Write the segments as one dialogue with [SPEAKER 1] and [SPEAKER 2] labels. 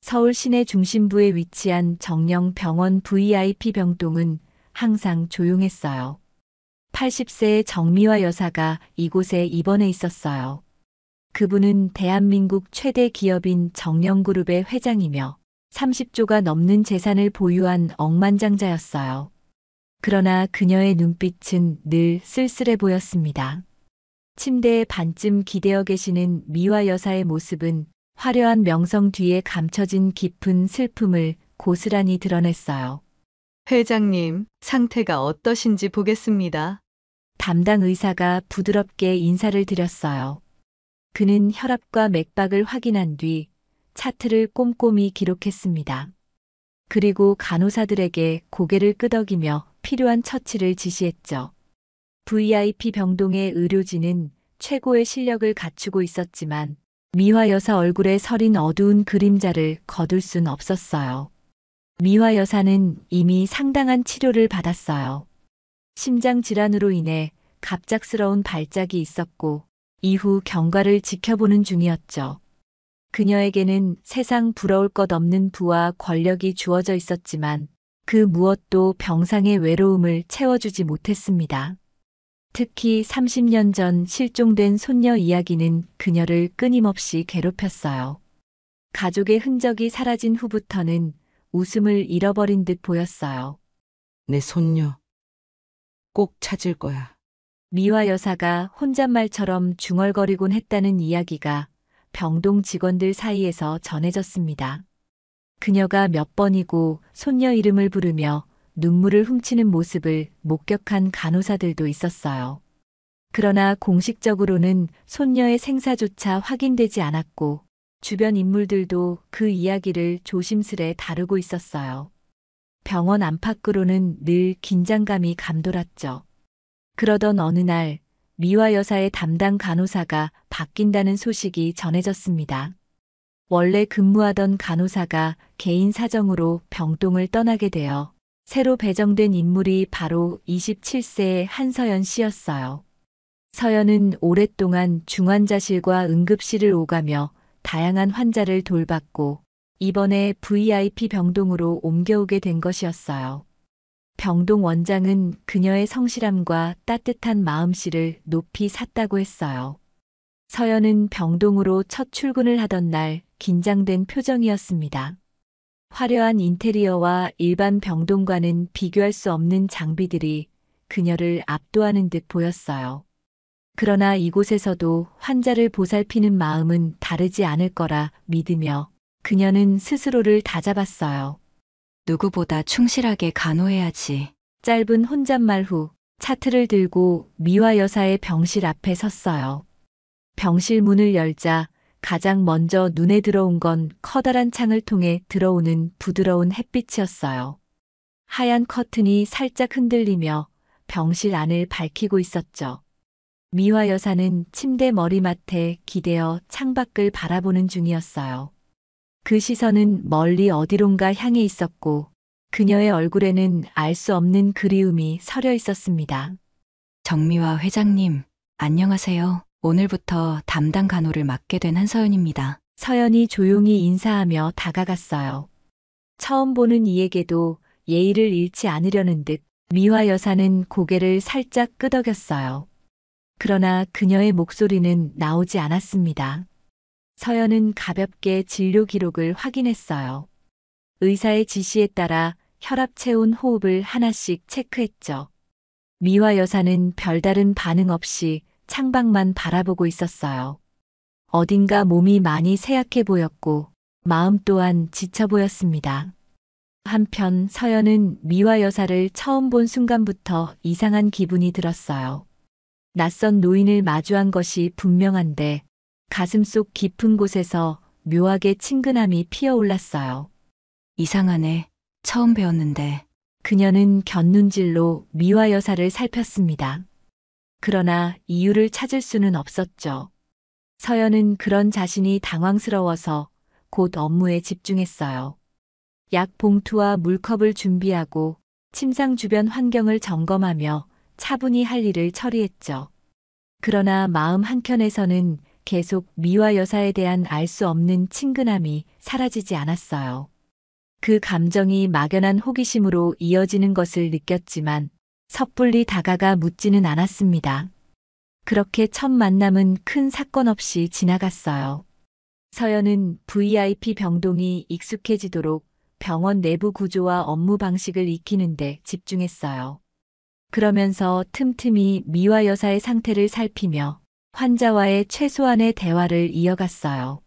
[SPEAKER 1] 서울 시내 중심부에 위치한 정령병원 VIP 병동은 항상 조용했어요. 80세의 정미화 여사가 이곳에 입원해 있었어요. 그분은 대한민국 최대 기업인 정령그룹의 회장이며 30조가 넘는 재산을 보유한 억만장자였어요. 그러나 그녀의 눈빛은 늘 쓸쓸해 보였습니다. 침대에 반쯤 기대어 계시는 미화 여사의 모습은 화려한 명성 뒤에 감춰진 깊은 슬픔을 고스란히 드러냈어요.
[SPEAKER 2] 회장님, 상태가 어떠신지 보겠습니다.
[SPEAKER 1] 담당 의사가 부드럽게 인사를 드렸어요. 그는 혈압과 맥박을 확인한 뒤 차트를 꼼꼼히 기록했습니다. 그리고 간호사들에게 고개를 끄덕이며 필요한 처치를 지시했죠. VIP 병동의 의료진은 최고의 실력을 갖추고 있었지만 미화 여사 얼굴에 서린 어두운 그림자를 거둘 순 없었어요. 미화 여사는 이미 상당한 치료를 받았어요. 심장 질환으로 인해 갑작스러운 발작이 있었고 이후 경과를 지켜보는 중이었죠. 그녀에게는 세상 부러울 것 없는 부와 권력이 주어져 있었지만 그 무엇도 병상의 외로움을 채워주지 못했습니다. 특히 30년 전 실종된 손녀 이야기는 그녀를 끊임없이 괴롭혔어요. 가족의 흔적이 사라진 후부터는 웃음을 잃어버린 듯 보였어요.
[SPEAKER 3] 내 손녀 꼭 찾을 거야.
[SPEAKER 1] 미화 여사가 혼잣말처럼 중얼거리곤 했다는 이야기가 병동 직원들 사이에서 전해졌습니다. 그녀가 몇 번이고 손녀 이름을 부르며 눈물을 훔치는 모습을 목격한 간호사들도 있었어요. 그러나 공식적으로는 손녀의 생사조차 확인되지 않았고 주변 인물들도 그 이야기를 조심스레 다루고 있었어요. 병원 안팎으로는 늘 긴장감이 감돌았죠. 그러던 어느 날 미화 여사의 담당 간호사가 바뀐다는 소식이 전해졌습니다. 원래 근무하던 간호사가 개인 사정으로 병동을 떠나게 되어 새로 배정된 인물이 바로 27세의 한서연 씨였어요. 서연은 오랫동안 중환자실과 응급실을 오가며 다양한 환자를 돌봤고 이번에 VIP 병동으로 옮겨오게 된 것이었어요. 병동 원장은 그녀의 성실함과 따뜻한 마음씨를 높이 샀다고 했어요. 서연은 병동으로 첫 출근을 하던 날 긴장된 표정이었습니다. 화려한 인테리어와 일반 병동과는 비교할 수 없는 장비들이 그녀를 압도하는 듯 보였어요. 그러나 이곳에서도 환자를 보살피는 마음은 다르지 않을 거라 믿으며 그녀는 스스로를 다잡았어요.
[SPEAKER 4] 누구보다 충실하게 간호해야지.
[SPEAKER 1] 짧은 혼잣말 후 차트를 들고 미화 여사의 병실 앞에 섰어요. 병실 문을 열자 가장 먼저 눈에 들어온 건 커다란 창을 통해 들어오는 부드러운 햇빛이었어요. 하얀 커튼이 살짝 흔들리며 병실 안을 밝히고 있었죠. 미화 여사는 침대 머리맡에 기대어 창밖을 바라보는 중이었어요. 그 시선은 멀리 어디론가 향해 있었고 그녀의 얼굴에는 알 수 없는 그리움이 서려 있었습니다.
[SPEAKER 4] 정미화 회장님, 안녕하세요. 오늘부터 담당 간호를 맡게 된 한서연입니다.
[SPEAKER 1] 서연이 조용히 인사하며 다가갔어요. 처음 보는 이에게도 예의를 잃지 않으려는 듯 미화 여사는 고개를 살짝 끄덕였어요. 그러나 그녀의 목소리는 나오지 않았습니다. 서연은 가볍게 진료 기록을 확인했어요. 의사의 지시에 따라 혈압 체온 호흡을 하나씩 체크했죠. 미화 여사는 별다른 반응 없이 창밖만 바라보고 있었어요. 어딘가 몸이 많이 쇠약해 보였고 마음 또한 지쳐 보였습니다. 한편 서연은 미화 여사를 처음 본 순간부터 이상한 기분이 들었어요. 낯선 노인을 마주한 것이 분명한데 가슴속 깊은 곳에서 묘하게 친근함이 피어올랐어요.
[SPEAKER 4] 이상하네. 처음 배웠는데.
[SPEAKER 1] 그녀는 곁눈질로 미화 여사를 살폈습니다. 그러나 이유를 찾을 수는 없었죠. 서연은 그런 자신이 당황스러워서 곧 업무에 집중했어요. 약 봉투와 물컵을 준비하고 침상 주변 환경을 점검하며 차분히 할 일을 처리했죠. 그러나 마음 한켠에서는 계속 미화 여사에 대한 알 수 없는 친근함이 사라지지 않았어요. 그 감정이 막연한 호기심으로 이어지는 것을 느꼈지만 섣불리 다가가 묻지는 않았습니다. 그렇게 첫 만남은 큰 사건 없이 지나갔어요. 서연은 VIP 병동이 익숙해지도록 병원 내부 구조와 업무 방식을 익히는데 집중했어요. 그러면서 틈틈이 미화 여사의 상태를 살피며 환자와의 최소한의 대화를 이어갔어요.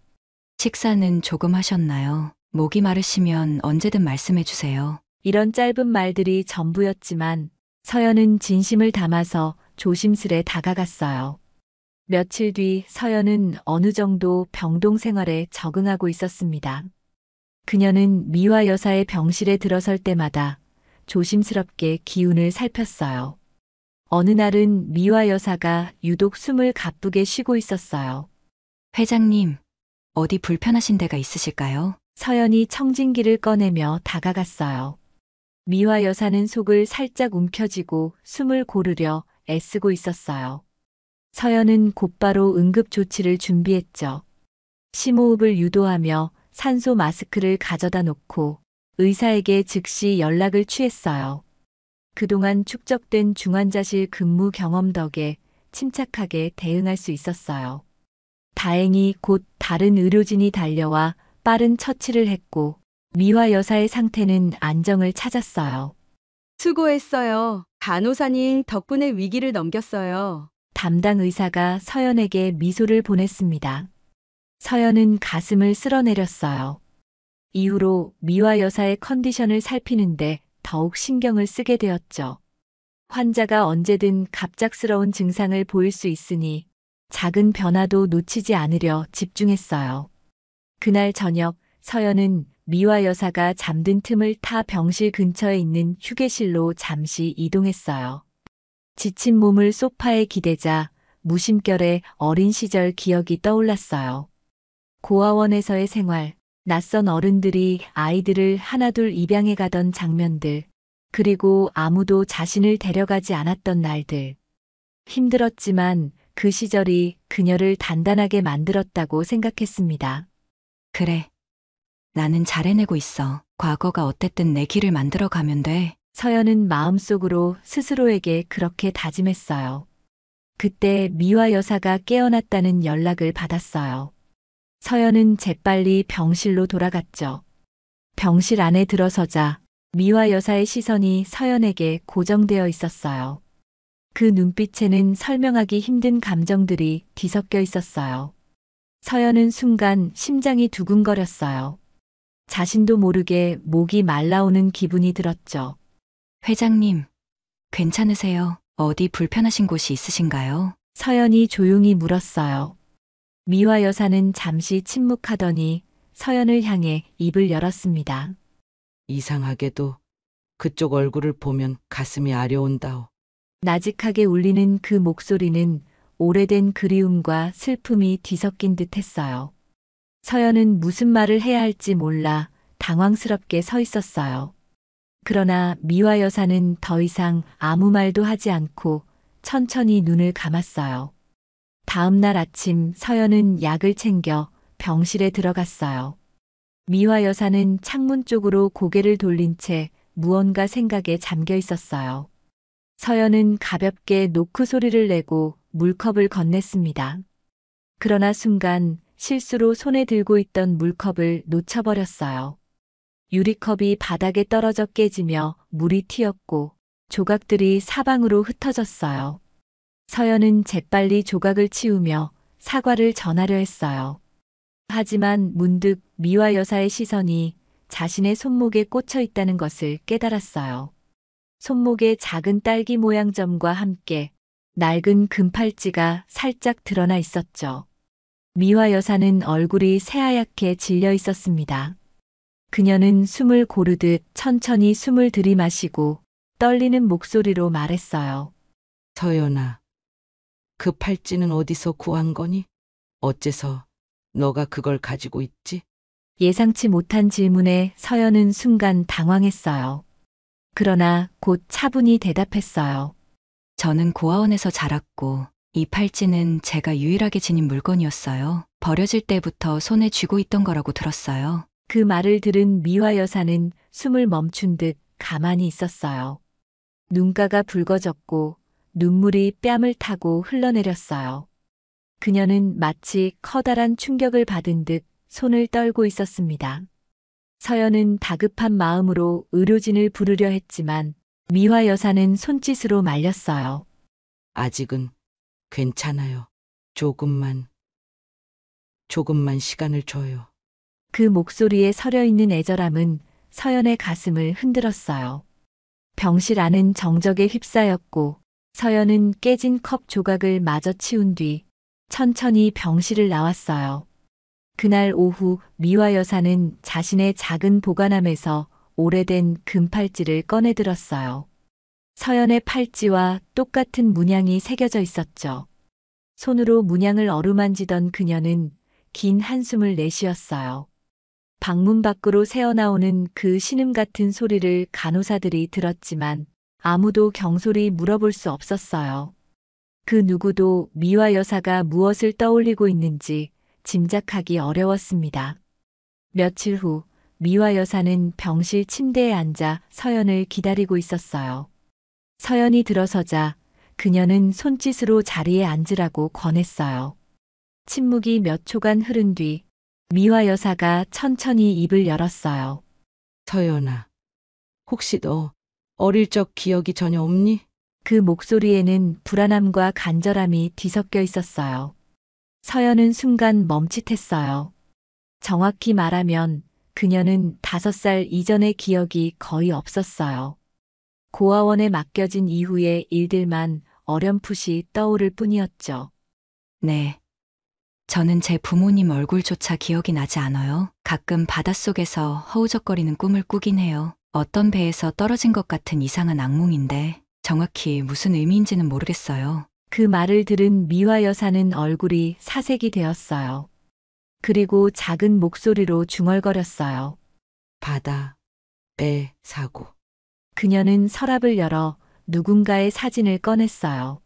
[SPEAKER 4] 식사는 조금 하셨나요? 목이 마르시면 언제든 말씀해 주세요.
[SPEAKER 1] 이런 짧은 말들이 전부였지만 서연은 진심을 담아서 조심스레 다가갔어요. 며칠 뒤 서연은 어느 정도 병동 생활에 적응하고 있었습니다. 그녀는 미화 여사의 병실에 들어설 때마다 조심스럽게 기운을 살폈어요. 어느 날은 미화 여사가 유독 숨을 가쁘게 쉬고 있었어요.
[SPEAKER 4] 회장님, 어디 불편하신 데가 있으실까요?
[SPEAKER 1] 서연이 청진기를 꺼내며 다가갔어요. 미화 여사는 속을 살짝 움켜쥐고 숨을 고르려 애쓰고 있었어요. 서연은 곧바로 응급 조치를 준비했죠. 심호흡을 유도하며 산소 마스크를 가져다 놓고 의사에게 즉시 연락을 취했어요. 그동안 축적된 중환자실 근무 경험 덕에 침착하게 대응할 수 있었어요. 다행히 곧 다른 의료진이 달려와 빠른 처치를 했고 미화 여사의 상태는 안정을 찾았어요.
[SPEAKER 5] 수고했어요. 간호사님 덕분에 위기를 넘겼어요.
[SPEAKER 1] 담당 의사가 서연에게 미소를 보냈습니다. 서연은 가슴을 쓸어내렸어요. 이후로 미화 여사의 컨디션을 살피는데 더욱 신경을 쓰게 되었죠. 환자가 언제든 갑작스러운 증상을 보일 수 있으니 작은 변화도 놓치지 않으려 집중했어요. 그날 저녁 서연은 미화 여사가 잠든 틈을 타 병실 근처에 있는 휴게실로 잠시 이동했어요. 지친 몸을 소파에 기대자 무심결에 어린 시절 기억이 떠올랐어요. 고아원에서의 생활, 낯선 어른들이 아이들을 하나둘 입양해 가던 장면들, 그리고 아무도 자신을 데려가지 않았던 날들. 힘들었지만 그 시절이 그녀를 단단하게 만들었다고 생각했습니다.
[SPEAKER 4] 그래. 나는 잘 해내고 있어. 과거가 어땠든 내 길을 만들어 가면 돼.
[SPEAKER 1] 서연은 마음속으로 스스로에게 그렇게 다짐했어요. 그때 미화 여사가 깨어났다는 연락을 받았어요. 서연은 재빨리 병실로 돌아갔죠. 병실 안에 들어서자 미화 여사의 시선이 서연에게 고정되어 있었어요. 그 눈빛에는 설명하기 힘든 감정들이 뒤섞여 있었어요. 서연은 순간 심장이 두근거렸어요. 자신도 모르게 목이 말라오는 기분이 들었죠.
[SPEAKER 4] 회장님, 괜찮으세요? 어디 불편하신 곳이 있으신가요?
[SPEAKER 1] 서연이 조용히 물었어요. 미화 여사는 잠시 침묵하더니 서연을 향해 입을 열었습니다.
[SPEAKER 3] 이상하게도 그쪽 얼굴을 보면 가슴이 아려온다오.
[SPEAKER 1] 나직하게 울리는 그 목소리는 오래된 그리움과 슬픔이 뒤섞인 듯 했어요. 서연은 무슨 말을 해야 할지 몰라 당황스럽게 서 있었어요. 그러나 미화 여사는 더 이상 아무 말도 하지 않고 천천히 눈을 감았어요. 다음 날 아침 서연은 약을 챙겨 병실에 들어갔어요. 미화 여사는 창문 쪽으로 고개를 돌린 채 무언가 생각에 잠겨 있었어요. 서연은 가볍게 노크 소리를 내고 물컵을 건넸습니다. 그러나 순간 실수로 손에 들고 있던 물컵을 놓쳐버렸어요. 유리컵이 바닥에 떨어져 깨지며 물이 튀었고 조각들이 사방으로 흩어졌어요. 서연은 재빨리 조각을 치우며 사과를 전하려 했어요. 하지만 문득 미화 여사의 시선이 자신의 손목에 꽂혀 있다는 것을 깨달았어요. 손목에 작은 딸기 모양 점과 함께 낡은 금팔찌가 살짝 드러나 있었죠. 미화 여사는 얼굴이 새하얗게 질려 있었습니다. 그녀는 숨을 고르듯 천천히 숨을 들이마시고 떨리는 목소리로 말했어요.
[SPEAKER 3] 서연아, 그 팔찌는 어디서 구한 거니? 어째서 너가 그걸 가지고 있지?
[SPEAKER 1] 예상치 못한 질문에 서연은 순간 당황했어요. 그러나 곧 차분히 대답했어요.
[SPEAKER 4] 저는 고아원에서 자랐고 이 팔찌는 제가 유일하게 지닌 물건이었어요. 버려질 때부터 손에 쥐고 있던 거라고 들었어요.
[SPEAKER 1] 그 말을 들은 미화 여사는 숨을 멈춘 듯 가만히 있었어요. 눈가가 붉어졌고 눈물이 뺨을 타고 흘러내렸어요. 그녀는 마치 커다란 충격을 받은 듯 손을 떨고 있었습니다. 서연은 다급한 마음으로 의료진을 부르려 했지만 미화 여사는 손짓으로 말렸어요.
[SPEAKER 3] 아직은 괜찮아요. 조금만 시간을 줘요.
[SPEAKER 1] 그 목소리에 서려 있는 애절함은 서연의 가슴을 흔들었어요. 병실 안은 정적에 휩싸였고 서연은 깨진 컵 조각을 마저 치운 뒤 천천히 병실을 나왔어요. 그날 오후 미화 여사는 자신의 작은 보관함에서 오래된 금팔찌를 꺼내들었어요. 서연의 팔찌와 똑같은 문양이 새겨져 있었죠. 손으로 문양을 어루만지던 그녀는 긴 한숨을 내쉬었어요. 방문 밖으로 새어나오는 그 신음 같은 소리를 간호사들이 들었지만 아무도 경솔히 물어볼 수 없었어요. 그 누구도 미화 여사가 무엇을 떠올리고 있는지 짐작하기 어려웠습니다. 며칠 후 미화 여사는 병실 침대에 앉아 서연을 기다리고 있었어요. 서연이 들어서자 그녀는 손짓으로 자리에 앉으라고 권했어요. 침묵이 몇 초간 흐른 뒤 미화 여사가 천천히 입을 열었어요.
[SPEAKER 3] 서연아, 혹시 너 어릴 적 기억이 전혀 없니?
[SPEAKER 1] 그 목소리에는 불안함과 간절함이 뒤섞여 있었어요. 서연은 순간 멈칫했어요. 정확히 말하면 그녀는 5살 이전의 기억이 거의 없었어요. 고아원에 맡겨진 이후의 일들만 어렴풋이 떠오를 뿐이었죠.
[SPEAKER 4] 네. 저는 제 부모님 얼굴조차 기억이 나지 않아요. 가끔 바닷속에서 허우적거리는 꿈을 꾸긴 해요. 어떤 배에서 떨어진 것 같은 이상한 악몽인데 정확히 무슨 의미인지는 모르겠어요.
[SPEAKER 1] 그 말을 들은 미화 여사는 얼굴이 사색이 되었어요. 그리고 작은 목소리로 중얼거렸어요.
[SPEAKER 3] 바다, 배, 사고.
[SPEAKER 1] 그녀는 서랍을 열어 누군가의 사진을 꺼냈어요.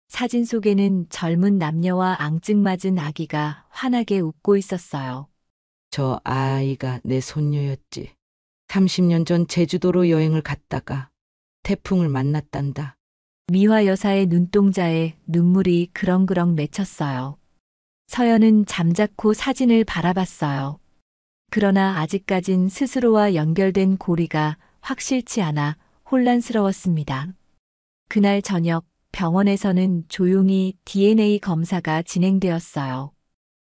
[SPEAKER 1] 사진 속에는 젊은 남녀와 앙증맞은 아기가 환하게 웃고 있었어요.
[SPEAKER 3] 저 아이가 내 손녀였지. 30년 전 제주도로 여행을 갔다가 태풍을 만났단다.
[SPEAKER 1] 미화 여사의 눈동자에 눈물이 그렁그렁 맺혔어요. 서연은 잠자코 사진을 바라봤어요. 그러나 아직까진 스스로와 연결된 고리가 확실치 않아 혼란스러웠습니다. 그날 저녁 병원에서는 조용히 DNA 검사가 진행되었어요.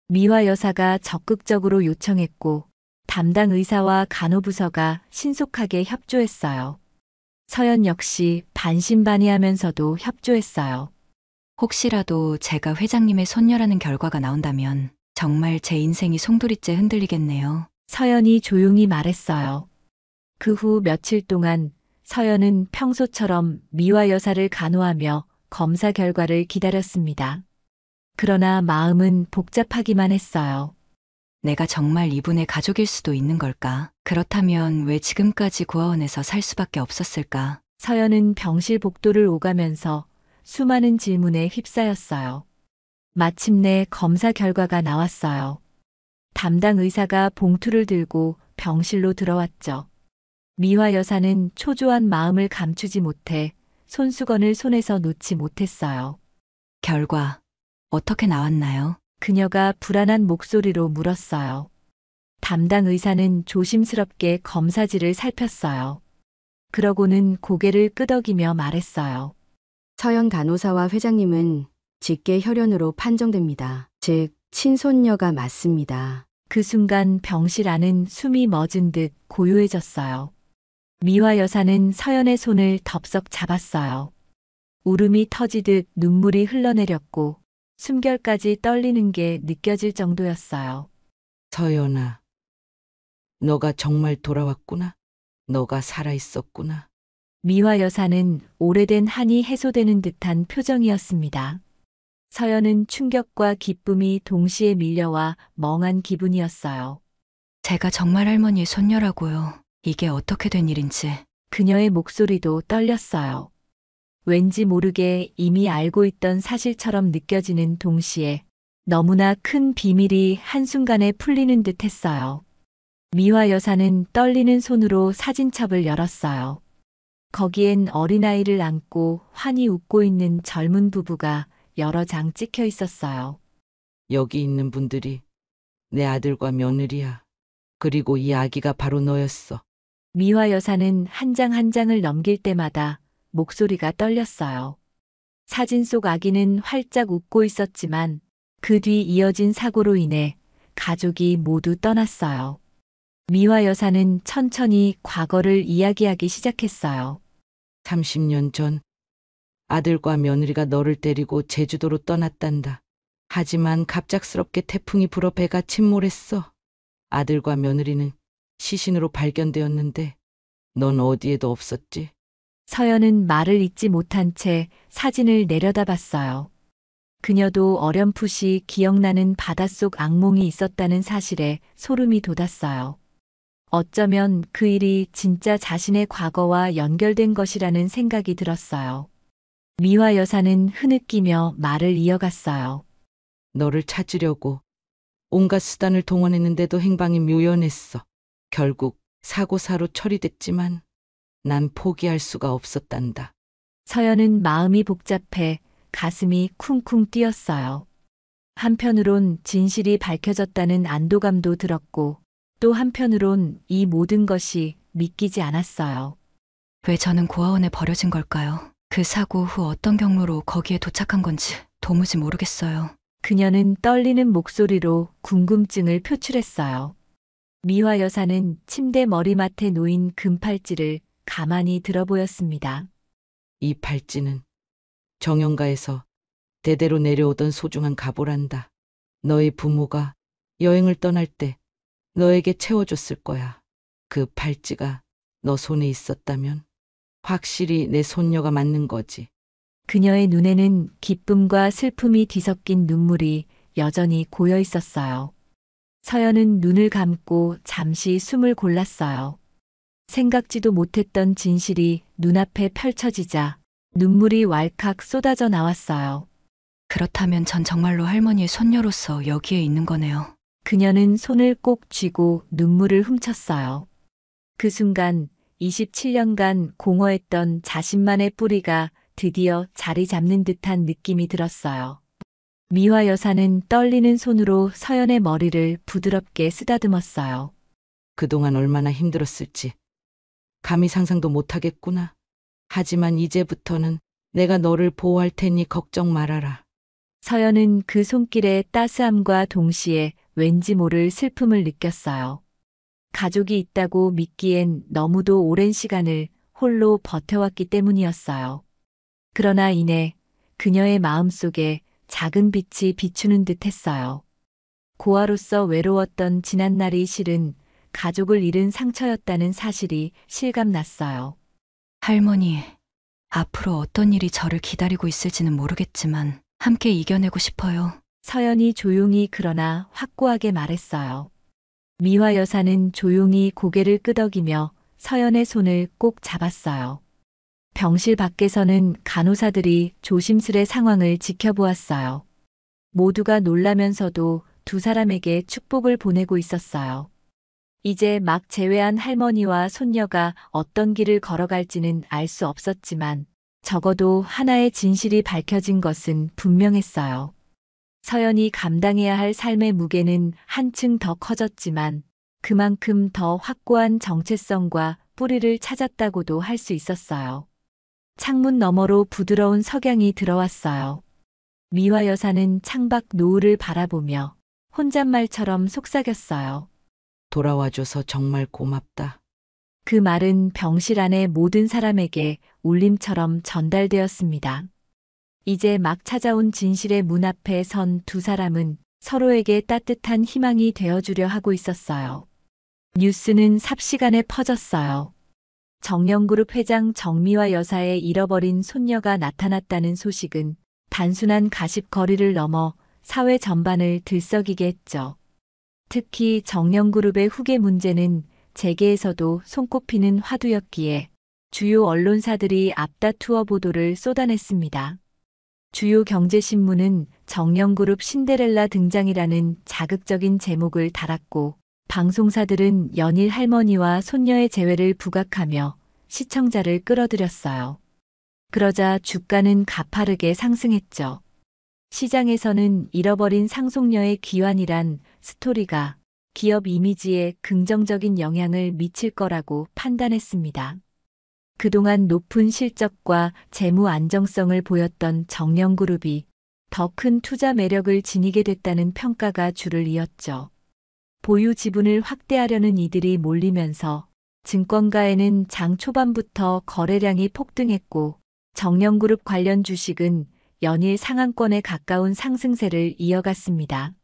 [SPEAKER 1] 미화 여사가 적극적으로 요청했고 담당 의사와 간호부서가 신속하게 협조했어요. 서연 역시 반신반의하면서도 협조했어요.
[SPEAKER 4] 혹시라도 제가 회장님의 손녀라는 결과가 나온다면 정말 제 인생이 송두리째 흔들리겠네요.
[SPEAKER 1] 서연이 조용히 말했어요. 그 후 며칠 동안 서연은 평소처럼 미화 여사를 간호하며 검사 결과를 기다렸습니다. 그러나 마음은 복잡하기만 했어요.
[SPEAKER 4] 내가 정말 이분의 가족일 수도 있는 걸까? 그렇다면 왜 지금까지 고아원에서 살 수밖에 없었을까?
[SPEAKER 1] 서연은 병실 복도를 오가면서 수많은 질문에 휩싸였어요. 마침내 검사 결과가 나왔어요. 담당 의사가 봉투를 들고 병실로 들어왔죠. 미화 여사는 초조한 마음을 감추지 못해 손수건을 손에서 놓지 못했어요.
[SPEAKER 4] 결과 어떻게 나왔나요?
[SPEAKER 1] 그녀가 불안한 목소리로 물었어요. 담당 의사는 조심스럽게 검사지를 살폈어요. 그러고는 고개를 끄덕이며 말했어요.
[SPEAKER 5] 서연 간호사와 회장님은 직계 혈연으로 판정됩니다. 즉, 친손녀가 맞습니다.
[SPEAKER 1] 그 순간 병실 안은 숨이 멎은 듯 고요해졌어요. 미화 여사는 서연의 손을 덥석 잡았어요. 울음이 터지듯 눈물이 흘러내렸고 숨결까지 떨리는 게 느껴질 정도였어요.
[SPEAKER 3] 서연아, 너가 정말 돌아왔구나. 너가 살아있었구나.
[SPEAKER 1] 미화 여사는 오래된 한이 해소되는 듯한 표정이었습니다. 서연은 충격과 기쁨이 동시에 밀려와 멍한 기분이었어요.
[SPEAKER 4] 제가 정말 할머니의 손녀라고요. 이게 어떻게 된 일인지.
[SPEAKER 1] 그녀의 목소리도 떨렸어요. 왠지 모르게 이미 알고 있던 사실처럼 느껴지는 동시에 너무나 큰 비밀이 한순간에 풀리는 듯 했어요. 미화 여사는 떨리는 손으로 사진첩을 열었어요. 거기엔 어린아이를 안고 환히 웃고 있는 젊은 부부가 여러 장 찍혀 있었어요.
[SPEAKER 3] 여기 있는 분들이 내 아들과 며느리야. 그리고 이 아기가 바로 너였어.
[SPEAKER 1] 미화 여사는 한 장 한 장을 넘길 때마다 목소리가 떨렸어요. 사진 속 아기는 활짝 웃고 있었지만 그 뒤 이어진 사고로 인해 가족이 모두 떠났어요. 미화 여사는 천천히 과거를 이야기하기 시작했어요.
[SPEAKER 3] 30년 전 아들과 며느리가 너를 데리고 제주도로 떠났단다. 하지만 갑작스럽게 태풍이 불어 배가 침몰했어. 아들과 며느리는 시신으로 발견되었는데 넌 어디에도 없었지?
[SPEAKER 1] 서연은 말을 잇지 못한 채 사진을 내려다봤어요. 그녀도 어렴풋이 기억나는 바닷속 악몽이 있었다는 사실에 소름이 돋았어요. 어쩌면 그 일이 진짜 자신의 과거와 연결된 것이라는 생각이 들었어요. 미화 여사는 흐느끼며 말을 이어갔어요.
[SPEAKER 3] 너를 찾으려고 온갖 수단을 동원했는데도 행방이 묘연했어. 결국 사고사로 처리됐지만 난 포기할 수가 없었단다.
[SPEAKER 1] 서연은 마음이 복잡해 가슴이 쿵쿵 뛰었어요. 한편으론 진실이 밝혀졌다는 안도감도 들었고 또 한편으론 이 모든 것이 믿기지 않았어요.
[SPEAKER 4] 왜 저는 고아원에 버려진 걸까요? 그 사고 후 어떤 경로로 거기에 도착한 건지 도무지 모르겠어요.
[SPEAKER 1] 그녀는 떨리는 목소리로 궁금증을 표출했어요. 미화 여사는 침대 머리맡에 놓인 금팔찌를 가만히 들어보였습니다.
[SPEAKER 3] 이 팔찌는 정형가에서 대대로 내려오던 소중한 가보란다. 너의 부모가 여행을 떠날 때 너에게 채워줬을 거야. 그 팔찌가 너 손에 있었다면 확실히 내 손녀가 맞는 거지.
[SPEAKER 1] 그녀의 눈에는 기쁨과 슬픔이 뒤섞인 눈물이 여전히 고여 있었어요. 서연은 눈을 감고 잠시 숨을 골랐어요. 생각지도 못했던 진실이 눈앞에 펼쳐지자 눈물이 왈칵 쏟아져 나왔어요.
[SPEAKER 4] 그렇다면 전 정말로 할머니의 손녀로서 여기에 있는 거네요.
[SPEAKER 1] 그녀는 손을 꼭 쥐고 눈물을 훔쳤어요. 그 순간 27년간 공허했던 자신만의 뿌리가 드디어 자리 잡는 듯한 느낌이 들었어요. 미화 여사는 떨리는 손으로 서연의 머리를 부드럽게 쓰다듬었어요.
[SPEAKER 3] 그동안 얼마나 힘들었을지 감히 상상도 못하겠구나. 하지만 이제부터는 내가 너를 보호할 테니 걱정 말아라.
[SPEAKER 1] 서연은 그 손길의 따스함과 동시에 왠지 모를 슬픔을 느꼈어요. 가족이 있다고 믿기엔 너무도 오랜 시간을 홀로 버텨왔기 때문이었어요. 그러나 이내 그녀의 마음속에 작은 빛이 비추는 듯 했어요. 고아로서 외로웠던 지난날이 실은 가족을 잃은 상처였다는 사실이 실감났어요.
[SPEAKER 4] 할머니, 앞으로 어떤 일이 저를 기다리고 있을지는 모르겠지만 함께 이겨내고 싶어요.
[SPEAKER 1] 서연이 조용히 그러나 확고하게 말했어요. 미화 여사는 조용히 고개를 끄덕이며 서연의 손을 꼭 잡았어요. 병실 밖에서는 간호사들이 조심스레 상황을 지켜보았어요. 모두가 놀라면서도 두 사람에게 축복을 보내고 있었어요. 이제 막 재회한 할머니와 손녀가 어떤 길을 걸어갈지는 알 수 없었지만 적어도 하나의 진실이 밝혀진 것은 분명했어요. 서연이 감당해야 할 삶의 무게는 한층 더 커졌지만 그만큼 더 확고한 정체성과 뿌리를 찾았다고도 할 수 있었어요. 창문 너머로 부드러운 석양이 들어왔어요. 미화 여사는 창밖 노을을 바라보며 혼잣말처럼 속삭였어요.
[SPEAKER 3] 돌아와줘서 정말 고맙다.
[SPEAKER 1] 그 말은 병실 안의 모든 사람에게 울림처럼 전달되었습니다. 이제 막 찾아온 진실의 문 앞에 선 두 사람은 서로에게 따뜻한 희망이 되어주려 하고 있었어요. 뉴스는 삽시간에 퍼졌어요. 정영그룹 회장 정미화 여사의 잃어버린 손녀가 나타났다는 소식은 단순한 가십거리를 넘어 사회 전반을 들썩이게 했죠. 특히 정영그룹의 후계 문제는 재계에서도 손꼽히는 화두였기에 주요 언론사들이 앞다투어 보도를 쏟아냈습니다. 주요 경제신문은 정영그룹 신데렐라 등장이라는 자극적인 제목을 달았고, 방송사들은 연일 할머니와 손녀의 재회를 부각하며 시청자를 끌어들였어요. 그러자 주가는 가파르게 상승했죠. 시장에서는 잃어버린 상속녀의 귀환이란 스토리가 기업 이미지에 긍정적인 영향을 미칠 거라고 판단했습니다. 그동안 높은 실적과 재무 안정성을 보였던 정영그룹이 더 큰 투자 매력을 지니게 됐다는 평가가 줄을 이었죠. 보유 지분을 확대하려는 이들이 몰리면서 증권가에는 장 초반부터 거래량이 폭등했고, 정영그룹 관련 주식은 연일 상한권에 가까운 상승세를 이어갔습니다.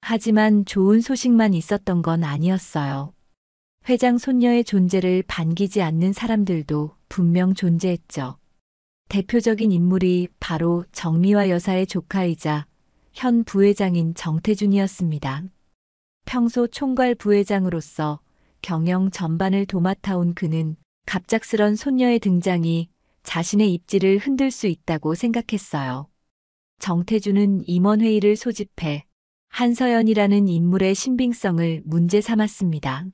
[SPEAKER 1] 하지만 좋은 소식만 있었던 건 아니었어요. 회장 손녀의 존재를 반기지 않는 사람들도 분명 존재했죠. 대표적인 인물이 바로 정미화 여사의 조카이자 현 부회장인 정태준이었습니다. 평소 총괄 부회장으로서 경영 전반을 도맡아온 그는 갑작스런 손녀의 등장이 자신의 입지를 흔들 수 있다고 생각했어요. 정태준은 임원회의를 소집해 한서연이라는 인물의 신빙성을 문제 삼았습니다.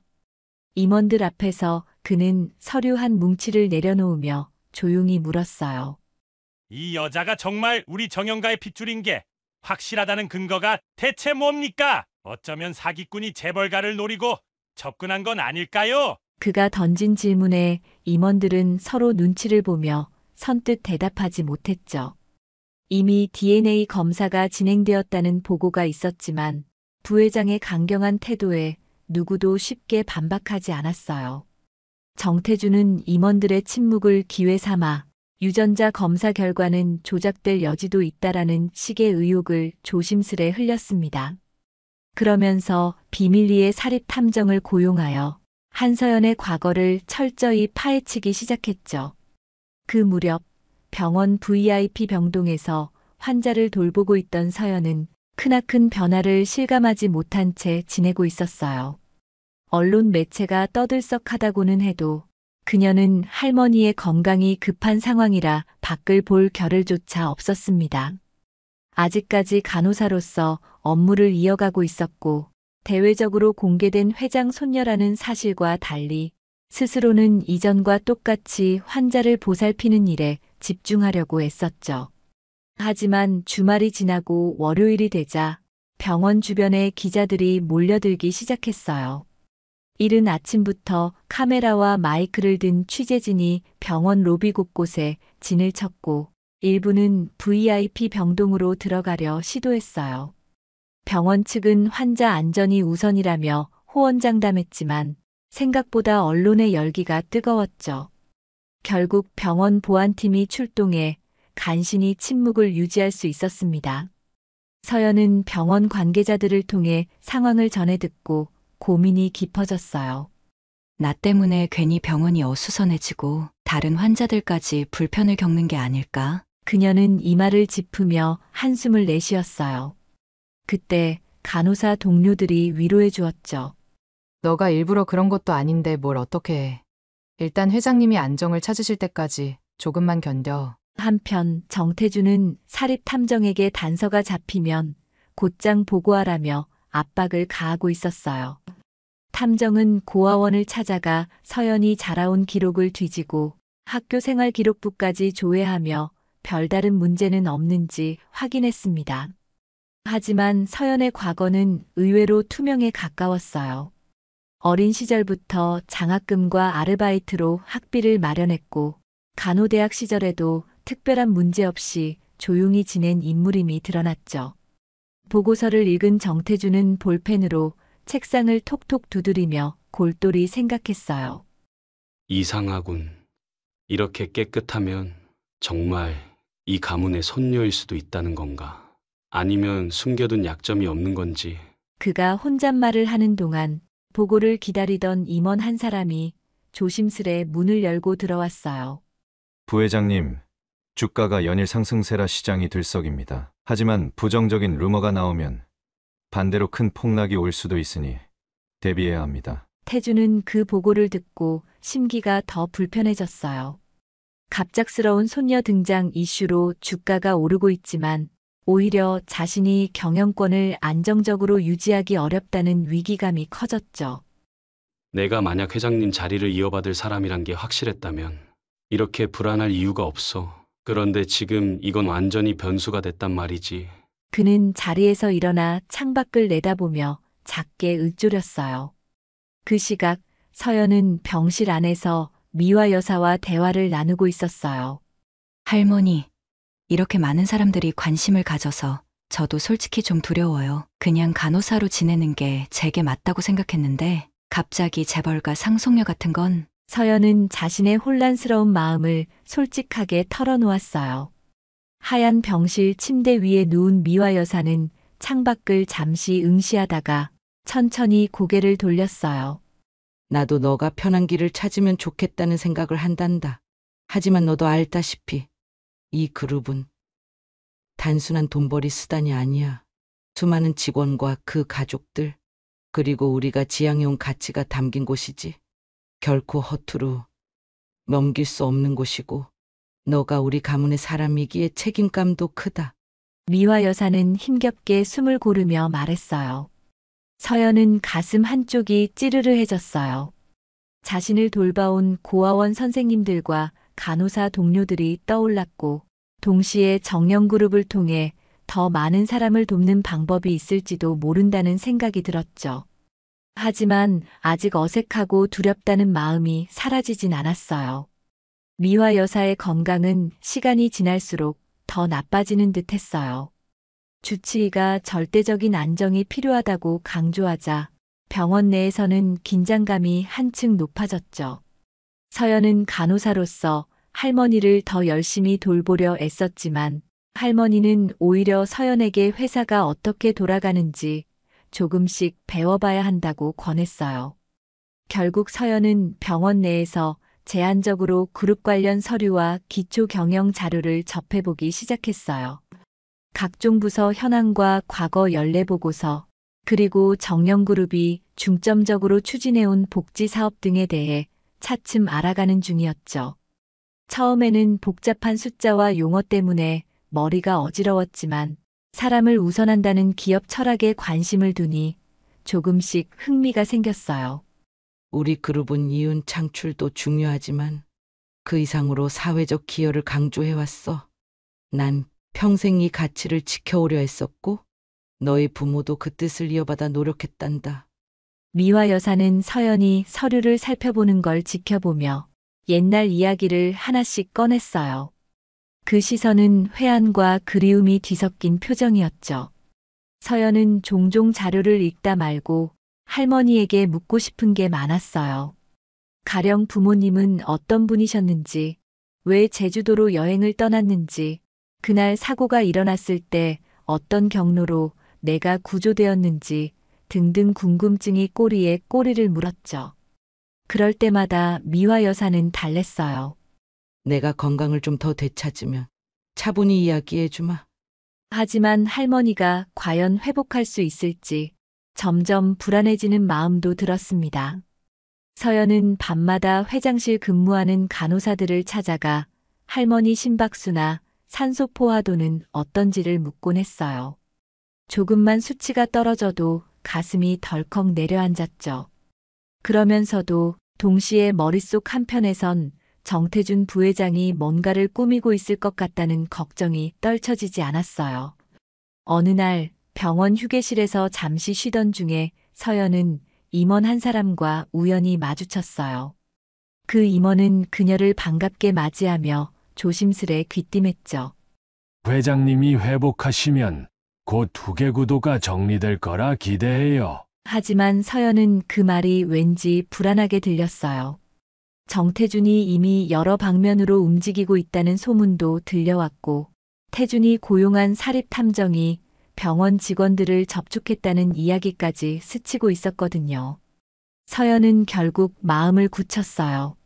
[SPEAKER 1] 임원들 앞에서 그는 서류 한 뭉치를 내려놓으며 조용히 물었어요.
[SPEAKER 6] 이 여자가 정말 우리 정영가의 핏줄인 게 확실하다는 근거가 대체 뭡니까? 어쩌면 사기꾼이 재벌가를 노리고 접근한 건 아닐까요?
[SPEAKER 1] 그가 던진 질문에 임원들은 서로 눈치를 보며 선뜻 대답하지 못했죠. 이미 DNA 검사가 진행되었다는 보고가 있었지만 부회장의 강경한 태도에 누구도 쉽게 반박하지 않았어요. 정태준은 임원들의 침묵을 기회 삼아 유전자 검사 결과는 조작될 여지도 있다라는 식의 의혹을 조심스레 흘렸습니다. 그러면서 비밀리에 사립 탐정을 고용하여 한서연의 과거를 철저히 파헤치기 시작했죠. 그 무렵 병원 VIP 병동에서 환자를 돌보고 있던 서연은 크나큰 변화를 실감하지 못한 채 지내고 있었어요. 언론 매체가 떠들썩하다고는 해도 그녀는 할머니의 건강이 급한 상황이라 밖을 볼 겨를조차 없었습니다. 아직까지 간호사로서 업무를 이어가고 있었고, 대외적으로 공개된 회장 손녀라는 사실과 달리 스스로는 이전과 똑같이 환자를 보살피는 일에 집중하려고 애썼죠. 하지만 주말이 지나고 월요일이 되자 병원 주변에 기자들이 몰려들기 시작했어요. 이른 아침부터 카메라와 마이크를 든 취재진이 병원 로비 곳곳에 진을 쳤고, 일부는 VIP 병동으로 들어가려 시도했어요. 병원 측은 환자 안전이 우선이라며 호언장담했지만 생각보다 언론의 열기가 뜨거웠죠. 결국 병원 보안팀이 출동해 간신히 침묵을 유지할 수 있었습니다. 서연은 병원 관계자들을 통해 상황을 전해 듣고 고민이 깊어졌어요.
[SPEAKER 4] 나 때문에 괜히 병원이 어수선해지고 다른 환자들까지 불편을 겪는 게 아닐까?
[SPEAKER 1] 그녀는 이마를 짚으며 한숨을 내쉬었어요. 그때 간호사 동료들이 위로해 주었죠.
[SPEAKER 7] 너가 일부러 그런 것도 아닌데 뭘 어떻게 해. 일단 회장님이 안정을 찾으실 때까지 조금만 견뎌.
[SPEAKER 1] 한편 정태준은 사립 탐정에게 단서가 잡히면 곧장 보고하라며 압박을 가하고 있었어요. 탐정은 고아원을 찾아가 서연이 자라온 기록을 뒤지고 학교 생활 기록부까지 조회하며 별다른 문제는 없는지 확인했습니다. 하지만 서연의 과거는 의외로 투명에 가까웠어요. 어린 시절부터 장학금과 아르바이트로 학비를 마련했고, 간호대학 시절에도 특별한 문제 없이 조용히 지낸 인물임이 드러났죠. 보고서를 읽은 정태준은 볼펜으로 책상을 톡톡 두드리며 골똘히 생각했어요.
[SPEAKER 8] 이상하군. 이렇게 깨끗하면 정말 이 가문의 손녀일 수도 있다는 건가? 아니면 숨겨둔 약점이 없는 건지.
[SPEAKER 1] 그가 혼잣말을 하는 동안 보고를 기다리던 임원 한 사람이 조심스레 문을 열고 들어왔어요.
[SPEAKER 9] 부회장님, 주가가 연일 상승세라 시장이 들썩입니다. 하지만 부정적인 루머가 나오면 반대로 큰 폭락이 올 수도 있으니 대비해야 합니다.
[SPEAKER 1] 태준은 그 보고를 듣고 심기가 더 불편해졌어요. 갑작스러운 손녀 등장 이슈로 주가가 오르고 있지만 오히려 자신이 경영권을 안정적으로 유지하기 어렵다는 위기감이 커졌죠.
[SPEAKER 8] 내가 만약 회장님 자리를 이어받을 사람이란 게 확실했다면 이렇게 불안할 이유가 없어. 그런데 지금 이건 완전히 변수가 됐단 말이지.
[SPEAKER 1] 그는 자리에서 일어나 창밖을 내다보며 작게 읊조렸어요. 그 시각 서연은 병실 안에서 미화 여사와 대화를 나누고 있었어요.
[SPEAKER 4] 할머니, 이렇게 많은 사람들이 관심을 가져서 저도 솔직히 좀 두려워요. 그냥 간호사로 지내는 게 제게 맞다고 생각했는데 갑자기 재벌가 상속녀 같은 건
[SPEAKER 1] 서연은 자신의 혼란스러운 마음을 솔직하게 털어놓았어요. 하얀 병실 침대 위에 누운 미화 여사는 창밖을 잠시 응시하다가 천천히 고개를 돌렸어요.
[SPEAKER 3] 나도 너가 편한 길을 찾으면 좋겠다는 생각을 한단다. 하지만 너도 알다시피 이 그룹은 단순한 돈벌이 수단이 아니야. 수많은 직원과 그 가족들, 그리고 우리가 지향해온 가치가 담긴 곳이지. 결코 허투루 넘길 수 없는 곳이고 너가 우리 가문의 사람이기에 책임감도 크다.
[SPEAKER 1] 미화 여사는 힘겹게 숨을 고르며 말했어요. 서연은 가슴 한쪽이 찌르르해졌어요. 자신을 돌봐온 고아원 선생님들과 간호사 동료들이 떠올랐고 동시에 정령그룹을 통해 더 많은 사람을 돕는 방법이 있을지도 모른다는 생각이 들었죠. 하지만 아직 어색하고 두렵다는 마음이 사라지진 않았어요. 미화 여사의 건강은 시간이 지날수록 더 나빠지는 듯 했어요. 주치의가 절대적인 안정이 필요하다고 강조하자 병원 내에서는 긴장감이 한층 높아졌죠. 서연은 간호사로서 할머니를 더 열심히 돌보려 애썼지만 할머니는 오히려 서연에게 회사가 어떻게 돌아가는지 조금씩 배워봐야 한다고 권했어요. 결국 서연은 병원 내에서 제한적으로 그룹 관련 서류와 기초 경영 자료를 접해보기 시작했어요. 각종 부서 현황과 과거 연례 보고서, 그리고 정령그룹이 중점적으로 추진해온 복지 사업 등에 대해 차츰 알아가는 중이었죠. 처음에는 복잡한 숫자와 용어 때문에 머리가 어지러웠지만 사람을 우선한다는 기업 철학에 관심을 두니 조금씩 흥미가 생겼어요.
[SPEAKER 3] 우리 그룹은 이윤 창출도 중요하지만 그 이상으로 사회적 기여를 강조해왔어. 난 평생 이 가치를 지켜오려 했었고 너희 부모도 그 뜻을 이어받아 노력했단다.
[SPEAKER 1] 미화 여사는 서연이 서류를 살펴보는 걸 지켜보며 옛날 이야기를 하나씩 꺼냈어요. 그 시선은 회한과 그리움이 뒤섞인 표정이었죠. 서연은 종종 자료를 읽다 말고 할머니에게 묻고 싶은 게 많았어요. 가령 부모님은 어떤 분이셨는지, 왜 제주도로 여행을 떠났는지, 그날 사고가 일어났을 때 어떤 경로로 내가 구조되었는지 등등 궁금증이 꼬리에 꼬리를 물었죠. 그럴 때마다 미화 여사는 달랬어요.
[SPEAKER 3] 내가 건강을 좀 더 되찾으면 차분히 이야기해주마.
[SPEAKER 1] 하지만 할머니가 과연 회복할 수 있을지 점점 불안해지는 마음도 들었습니다. 서연은 밤마다 회장실 근무하는 간호사들을 찾아가 할머니 심박수나 산소 포화도는 어떤지를 묻곤 했어요. 조금만 수치가 떨어져도 가슴이 덜컥 내려앉았죠. 그러면서도 동시에 머릿속 한편에선 정태준 부회장이 뭔가를 꾸미고 있을 것 같다는 걱정이 떨쳐지지 않았어요. 어느 날 병원 휴게실에서 잠시 쉬던 중에 서연은 임원 한 사람과 우연히 마주쳤어요. 그 임원은 그녀를 반갑게 맞이하며 조심스레 귀띔했죠.
[SPEAKER 10] 회장님이 회복하시면 곧 두개구도가 정리될 거라 기대해요.
[SPEAKER 1] 하지만 서연은 그 말이 왠지 불안하게 들렸어요. 정태준이 이미 여러 방면으로 움직이고 있다는 소문도 들려왔고, 태준이 고용한 사립탐정이 병원 직원들을 접촉했다는 이야기까지 스치고 있었거든요. 서연은 결국 마음을 굳혔어요.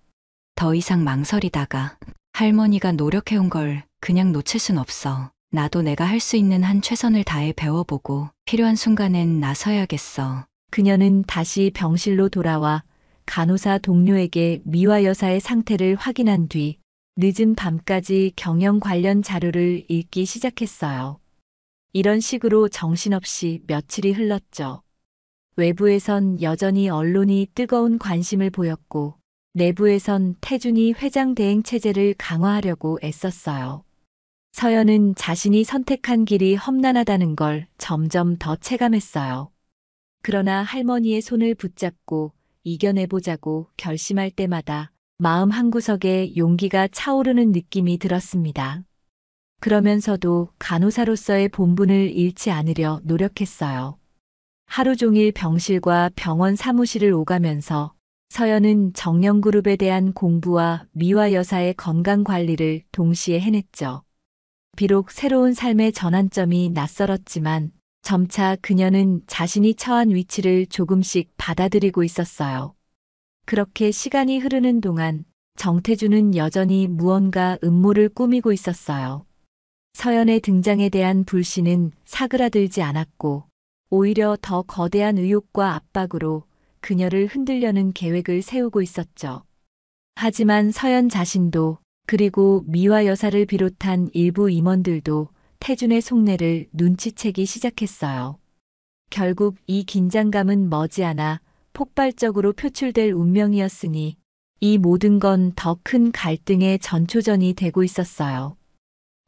[SPEAKER 4] 더 이상 망설이다가 할머니가 노력해온 걸 그냥 놓칠 순 없어. 나도 내가 할 수 있는 한 최선을 다해 배워보고 필요한 순간엔 나서야겠어.
[SPEAKER 1] 그녀는 다시 병실로 돌아와 간호사 동료에게 미화 여사의 상태를 확인한 뒤 늦은 밤까지 경영 관련 자료를 읽기 시작했어요. 이런 식으로 정신없이 며칠이 흘렀죠. 외부에선 여전히 언론이 뜨거운 관심을 보였고 내부에선 태준이 회장 대행 체제를 강화하려고 애썼어요. 서연은 자신이 선택한 길이 험난하다는 걸 점점 더 체감했어요. 그러나 할머니의 손을 붙잡고 이겨내보자고 결심할 때마다 마음 한구석에 용기가 차오르는 느낌이 들었습니다. 그러면서도 간호사로서의 본분을 잃지 않으려 노력했어요. 하루 종일 병실과 병원 사무실을 오가면서 서연은 정영그룹에 대한 공부와 미화 여사의 건강 관리를 동시에 해냈죠. 비록 새로운 삶의 전환점이 낯설었지만 점차 그녀는 자신이 처한 위치를 조금씩 받아들이고 있었어요. 그렇게 시간이 흐르는 동안 정태주는 여전히 무언가 음모를 꾸미고 있었어요. 서연의 등장에 대한 불신은 사그라들지 않았고 오히려 더 거대한 의욕과 압박으로 그녀를 흔들려는 계획을 세우고 있었죠. 하지만 서연 자신도 그리고 미화 여사를 비롯한 일부 임원들도 태준의 속내를 눈치채기 시작했어요. 결국 이 긴장감은 머지않아 폭발적으로 표출될 운명이었으니 이 모든 건 더 큰 갈등의 전초전이 되고 있었어요.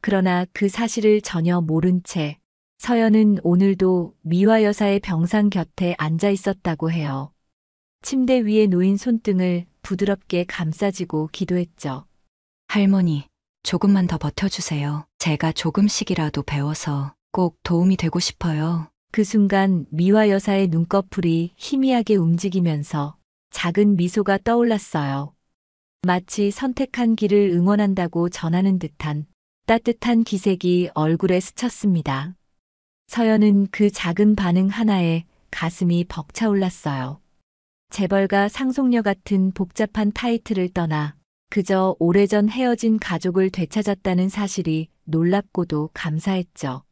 [SPEAKER 1] 그러나 그 사실을 전혀 모른 채 서연은 오늘도 미화 여사의 병상 곁에 앉아 있었다고 해요. 침대 위에 놓인 손등을 부드럽게 감싸지고 기도했죠.
[SPEAKER 4] 할머니, 조금만 더 버텨주세요. 제가 조금씩이라도 배워서 꼭 도움이 되고 싶어요.
[SPEAKER 1] 그 순간 미화 여사의 눈꺼풀이 희미하게 움직이면서 작은 미소가 떠올랐어요. 마치 선택한 길을 응원한다고 전하는 듯한 따뜻한 기색이 얼굴에 스쳤습니다. 서연은 그 작은 반응 하나에 가슴이 벅차올랐어요. 재벌가 상속녀 같은 복잡한 타이틀을 떠나 그저 오래전 헤어진 가족을 되찾았다는 사실이 놀랍고도 감사했죠.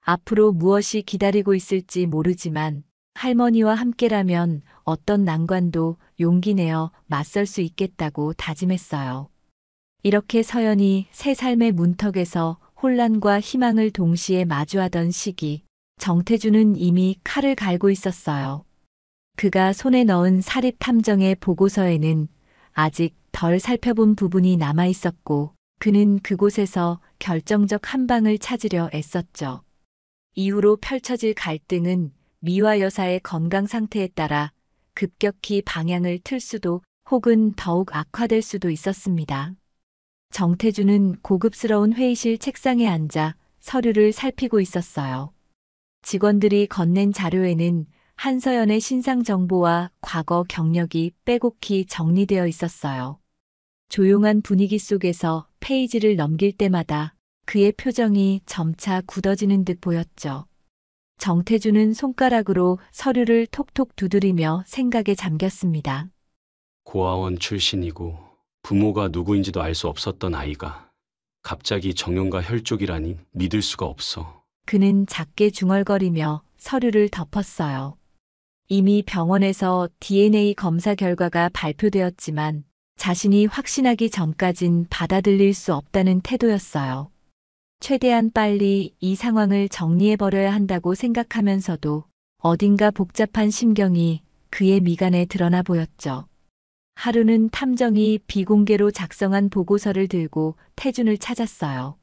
[SPEAKER 1] 앞으로 무엇이 기다리고 있을지 모르지만 할머니와 함께라면 어떤 난관도 용기 내어 맞설 수 있겠다고 다짐했어요. 이렇게 서연이 새 삶의 문턱에서 혼란과 희망을 동시에 마주하던 시기, 정태주는 이미 칼을 갈고 있었어요. 그가 손에 넣은 사립탐정의 보고서에는 아직 덜 살펴본 부분이 남아 있었고, 그는 그곳에서 결정적 한 방을 찾으려 애썼죠. 이후로 펼쳐질 갈등은 미화 여사의 건강 상태에 따라 급격히 방향을 틀 수도 혹은 더욱 악화될 수도 있었습니다. 정태주는 고급스러운 회의실 책상에 앉아 서류를 살피고 있었어요. 직원들이 건넨 자료에는 한서연의 신상 정보와 과거 경력이 빼곡히 정리되어 있었어요. 조용한 분위기 속에서 페이지를 넘길 때마다 그의 표정이 점차 굳어지는 듯 보였죠. 정태주는 손가락으로 서류를 톡톡 두드리며 생각에 잠겼습니다.
[SPEAKER 8] 고아원 출신이고 부모가 누구인지도 알 수 없었던 아이가 갑자기 정형과 혈족이라니 믿을 수가 없어.
[SPEAKER 1] 그는 작게 중얼거리며 서류를 덮었어요. 이미 병원에서 DNA 검사 결과가 발표되었지만 자신이 확신하기 전까진 받아들일 수 없다는 태도였어요. 최대한 빨리 이 상황을 정리해버려야 한다고 생각하면서도 어딘가 복잡한 심경이 그의 미간에 드러나 보였죠. 하루는 탐정이 비공개로 작성한 보고서를 들고 태준을 찾았어요.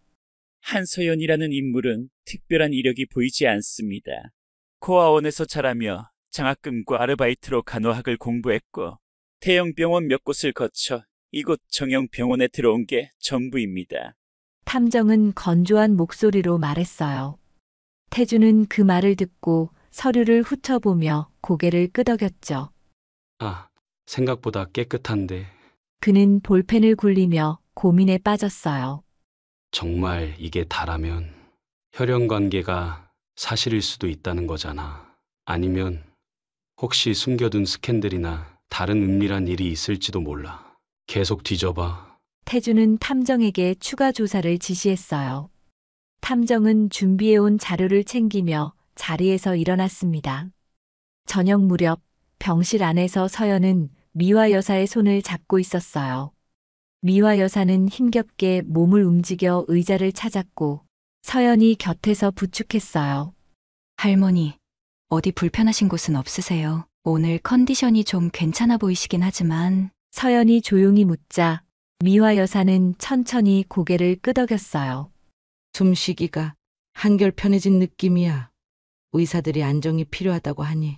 [SPEAKER 11] 한서연이라는 인물은 특별한 이력이 보이지 않습니다. 고아원에서 자라며 장학금과 아르바이트로 간호학을 공부했고 대형 병원 몇 곳을 거쳐 이곳 정형병원에 들어온 게 전부입니다.
[SPEAKER 1] 탐정은 건조한 목소리로 말했어요. 태준은 그 말을 듣고 서류를 훑어보며 고개를 끄덕였죠.
[SPEAKER 8] 아, 생각보다 깨끗한데.
[SPEAKER 1] 그는 볼펜을 굴리며 고민에 빠졌어요.
[SPEAKER 8] 정말 이게 다라면 혈연 관계가 사실일 수도 있다는 거잖아. 아니면 혹시 숨겨둔 스캔들이나 다른 은밀한 일이 있을지도 몰라. 계속 뒤져봐.
[SPEAKER 1] 태준은 탐정에게 추가 조사를 지시했어요. 탐정은 준비해온 자료를 챙기며 자리에서 일어났습니다. 저녁 무렵 병실 안에서 서연은 미화 여사의 손을 잡고 있었어요. 미화 여사는 힘겹게 몸을 움직여 의자를 찾았고 서연이 곁에서 부축했어요.
[SPEAKER 4] 할머니, 어디 불편하신 곳은 없으세요? 오늘 컨디션이 좀 괜찮아 보이시긴 하지만
[SPEAKER 1] 서연이 조용히 묻자 미화 여사는 천천히 고개를 끄덕였어요.
[SPEAKER 3] 숨쉬기가 한결 편해진 느낌이야. 의사들이 안정이 필요하다고 하니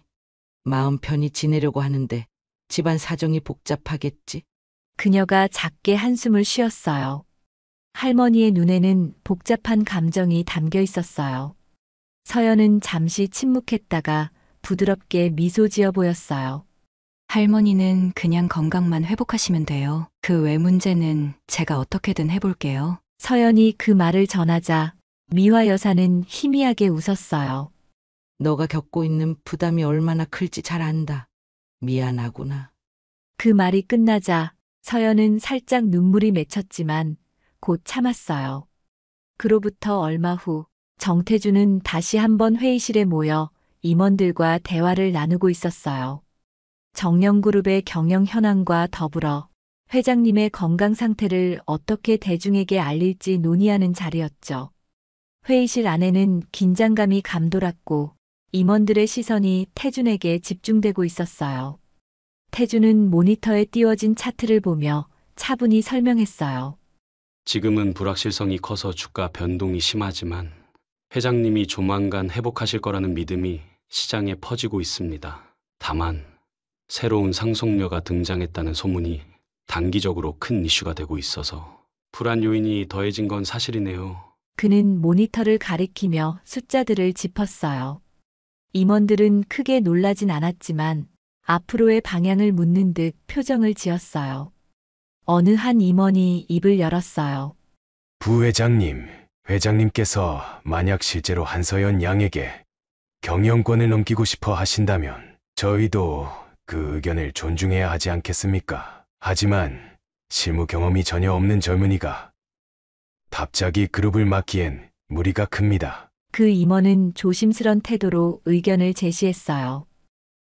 [SPEAKER 3] 마음 편히 지내려고 하는데 집안 사정이 복잡하겠지.
[SPEAKER 1] 그녀가 작게 한숨을 쉬었어요. 할머니의 눈에는 복잡한 감정이 담겨 있었어요. 서연은 잠시 침묵했다가 부드럽게 미소 지어 보였어요.
[SPEAKER 4] 할머니는 그냥 건강만 회복하시면 돼요. 그 외 문제는 제가 어떻게든 해볼게요.
[SPEAKER 1] 서연이 그 말을 전하자 미화 여사는 희미하게 웃었어요.
[SPEAKER 3] 너가 겪고 있는 부담이 얼마나 클지 잘 안다. 미안하구나.
[SPEAKER 1] 그 말이 끝나자 서연은 살짝 눈물이 맺혔지만 곧 참았어요. 그로부터 얼마 후 정태주는 다시 한번 회의실에 모여 임원들과 대화를 나누고 있었어요. 정영그룹의 경영 현황과 더불어 회장님의 건강 상태를 어떻게 대중에게 알릴지 논의하는 자리였죠. 회의실 안에는 긴장감이 감돌았고 임원들의 시선이 태준에게 집중되고 있었어요. 태준은 모니터에 띄워진 차트를 보며 차분히 설명했어요.
[SPEAKER 8] 지금은 불확실성이 커서 주가 변동이 심하지만 회장님이 조만간 회복하실 거라는 믿음이 시장에 퍼지고 있습니다. 다만 새로운 상속녀가 등장했다는 소문이 단기적으로 큰 이슈가 되고 있어서 불안 요인이 더해진 건 사실이네요.
[SPEAKER 1] 그는 모니터를 가리키며 숫자들을 짚었어요. 임원들은 크게 놀라진 않았지만 앞으로의 방향을 묻는 듯 표정을 지었어요. 어느 한 임원이 입을 열었어요.
[SPEAKER 10] 부회장님, 회장님께서 만약 실제로 한서연 양에게 경영권을 넘기고 싶어 하신다면 저희도 그 의견을 존중해야 하지 않겠습니까? 하지만 실무 경험이 전혀 없는 젊은이가 갑자기 그룹을 맡기엔 무리가 큽니다.
[SPEAKER 1] 그 임원은 조심스런 태도로 의견을 제시했어요.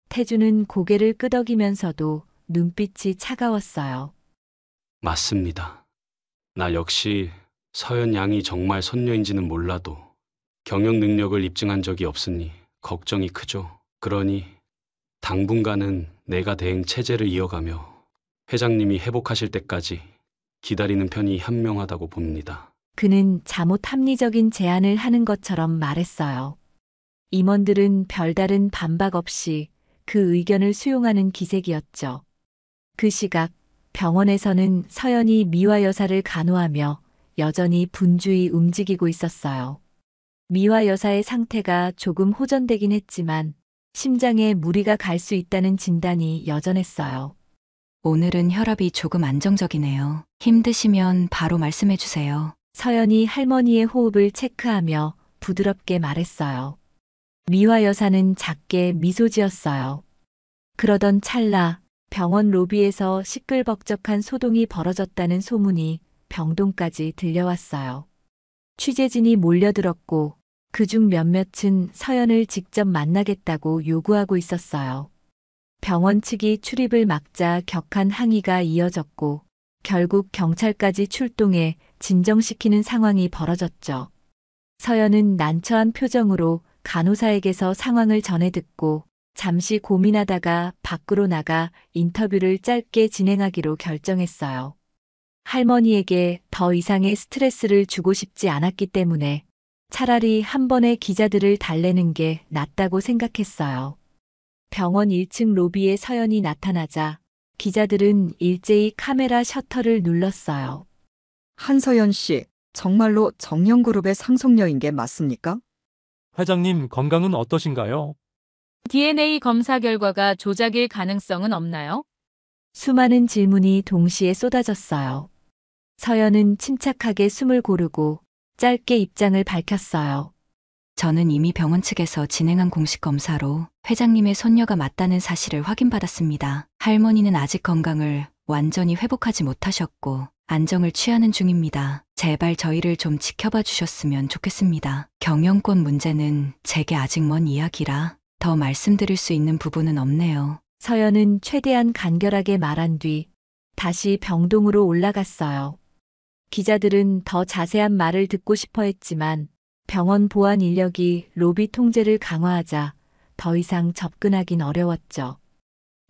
[SPEAKER 1] 태주는 고개를 끄덕이면서도 눈빛이 차가웠어요.
[SPEAKER 8] 맞습니다. 나 역시 서연 양이 정말 선녀인지는 몰라도 경영 능력을 입증한 적이 없으니 걱정이 크죠. 그러니 당분간은 내가 대행 체제를 이어가며 회장님이 회복하실 때까지 기다리는 편이 현명하다고 봅니다.
[SPEAKER 1] 그는 잠옷 합리적인 제안을 하는 것처럼 말했어요. 임원들은 별다른 반박 없이 그 의견을 수용하는 기색이었죠. 그 시각 병원에서는 서연이 미화 여사를 간호하며 여전히 분주히 움직이고 있었어요. 미화 여사의 상태가 조금 호전되긴 했지만 심장에 무리가 갈 수 있다는 진단이 여전했어요.
[SPEAKER 4] 오늘은 혈압이 조금 안정적이네요. 힘드시면 바로 말씀해 주세요.
[SPEAKER 1] 서연이 할머니의 호흡을 체크하며 부드럽게 말했어요. 미화 여사는 작게 미소 지었어요. 그러던 찰나 병원 로비에서 시끌벅적한 소동이 벌어졌다는 소문이 병동까지 들려왔어요. 취재진이 몰려들었고 그중 몇몇은 서연을 직접 만나겠다고 요구하고 있었어요. 병원 측이 출입을 막자 격한 항의가 이어졌고 결국 경찰까지 출동해 진정시키는 상황이 벌어졌죠. 서연은 난처한 표정으로 간호사에게서 상황을 전해 듣고 잠시 고민하다가 밖으로 나가 인터뷰를 짧게 진행하기로 결정했어요. 할머니에게 더 이상의 스트레스를 주고 싶지 않았기 때문에 차라리 한 번에 기자들을 달래는 게 낫다고 생각했어요. 병원 1층 로비에 서연이 나타나자 기자들은 일제히 카메라 셔터를 눌렀어요.
[SPEAKER 12] 한서연 씨, 정말로 정영그룹의 상속녀인 게 맞습니까?
[SPEAKER 13] 회장님 건강은 어떠신가요?
[SPEAKER 14] DNA 검사 결과가 조작일 가능성은 없나요?
[SPEAKER 1] 수많은 질문이 동시에 쏟아졌어요. 서연은 침착하게 숨을 고르고 짧게 입장을 밝혔어요.
[SPEAKER 4] 저는 이미 병원 측에서 진행한 공식 검사로 회장님의 손녀가 맞다는 사실을 확인받았습니다. 할머니는 아직 건강을 완전히 회복하지 못하셨고 안정을 취하는 중입니다. 제발 저희를 좀 지켜봐 주셨으면 좋겠습니다. 경영권 문제는 제게 아직 먼 이야기라 더 말씀드릴 수 있는 부분은 없네요.
[SPEAKER 1] 서연은 최대한 간결하게 말한 뒤 다시 병동으로 올라갔어요. 기자들은 더 자세한 말을 듣고 싶어 했지만 병원 보안 인력이 로비 통제를 강화하자 더 이상 접근하긴 어려웠죠.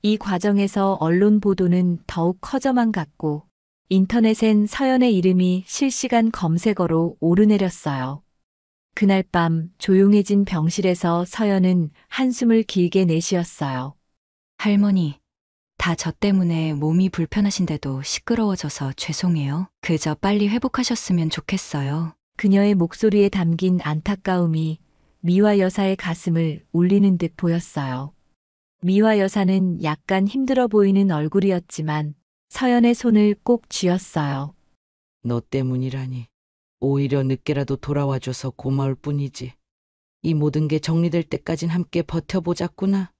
[SPEAKER 1] 이 과정에서 언론 보도는 더욱 커져만 갔고 인터넷엔 서연의 이름이 실시간 검색어로 오르내렸어요. 그날 밤 조용해진 병실에서 서연은 한숨을 길게 내쉬었어요.
[SPEAKER 4] 할머니, 다 저 때문에 몸이 불편하신데도 시끄러워져서 죄송해요. 그저 빨리 회복하셨으면 좋겠어요.
[SPEAKER 1] 그녀의 목소리에 담긴 안타까움이 미화 여사의 가슴을 울리는 듯 보였어요. 미화 여사는 약간 힘들어 보이는 얼굴이었지만 서연의 손을 꼭 쥐었어요.
[SPEAKER 3] 너 때문이라니. 오히려 늦게라도 돌아와줘서 고마울 뿐이지. 이 모든 게 정리될 때까진 함께 버텨보자꾸나.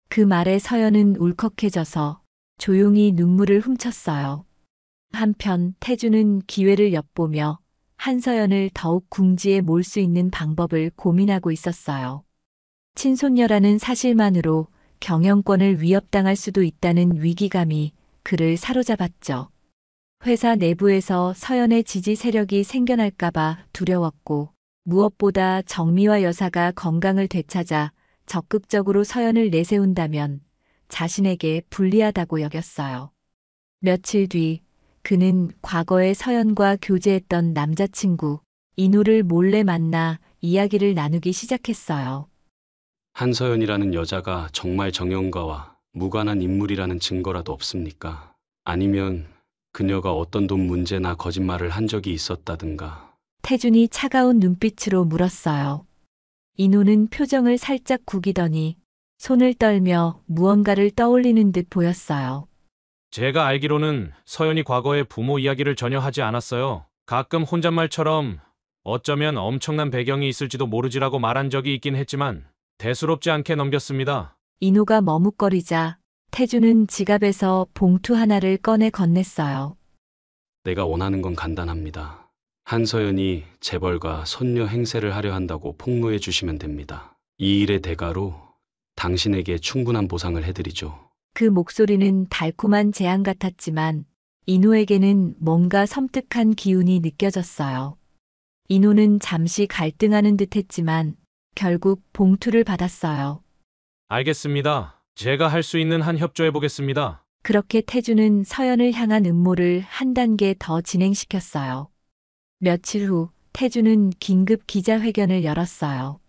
[SPEAKER 1] 그 말에 서연은 울컥해져서 조용히 눈물을 훔쳤어요. 한편 태주는 기회를 엿보며 한서연을 더욱 궁지에 몰 수 있는 방법을 고민하고 있었어요. 친손녀라는 사실만으로 경영권을 위협당할 수도 있다는 위기감이 그를 사로잡았죠. 회사 내부에서 서연의 지지 세력이 생겨날까봐 두려웠고 무엇보다 정미화 여사가 건강을 되찾아 적극적으로 서연을 내세운다면 자신에게 불리하다고 여겼어요. 며칠 뒤 그는 과거에 서연과 교제했던 남자친구 인호를 몰래 만나 이야기를 나누기 시작했어요.
[SPEAKER 8] 한서연이라는 여자가 정말 정영가와 무관한 인물이라는 증거라도 없습니까? 아니면 그녀가 어떤 돈 문제나 거짓말을 한 적이 있었다든가.
[SPEAKER 1] 태준이 차가운 눈빛으로 물었어요. 인호는 표정을 살짝 구기더니 손을 떨며 무언가를 떠올리는 듯 보였어요.
[SPEAKER 15] 제가 알기로는 서연이 과거에 부모 이야기를 전혀 하지 않았어요. 가끔 혼잣말처럼 어쩌면 엄청난 배경이 있을지도 모르지라고 말한 적이 있긴 했지만 대수롭지 않게 넘겼습니다.
[SPEAKER 1] 인호가 머뭇거리자 태준은 지갑에서 봉투 하나를 꺼내 건넸어요.
[SPEAKER 8] 내가 원하는 건 간단합니다. 한서연이 재벌가 손녀 행세를 하려 한다고 폭로해 주시면 됩니다. 이 일의 대가로 당신에게 충분한 보상을 해드리죠.
[SPEAKER 1] 그 목소리는 달콤한 제안 같았지만 인호에게는 뭔가 섬뜩한 기운이 느껴졌어요. 인호는 잠시 갈등하는 듯 했지만 결국 봉투를 받았어요.
[SPEAKER 15] 알겠습니다. 제가 할 수 있는 한 협조해 보겠습니다.
[SPEAKER 1] 그렇게 태주는 서연을 향한 음모를 한 단계 더 진행시켰어요. 며칠 후 태주는 긴급 기자회견을 열었어요.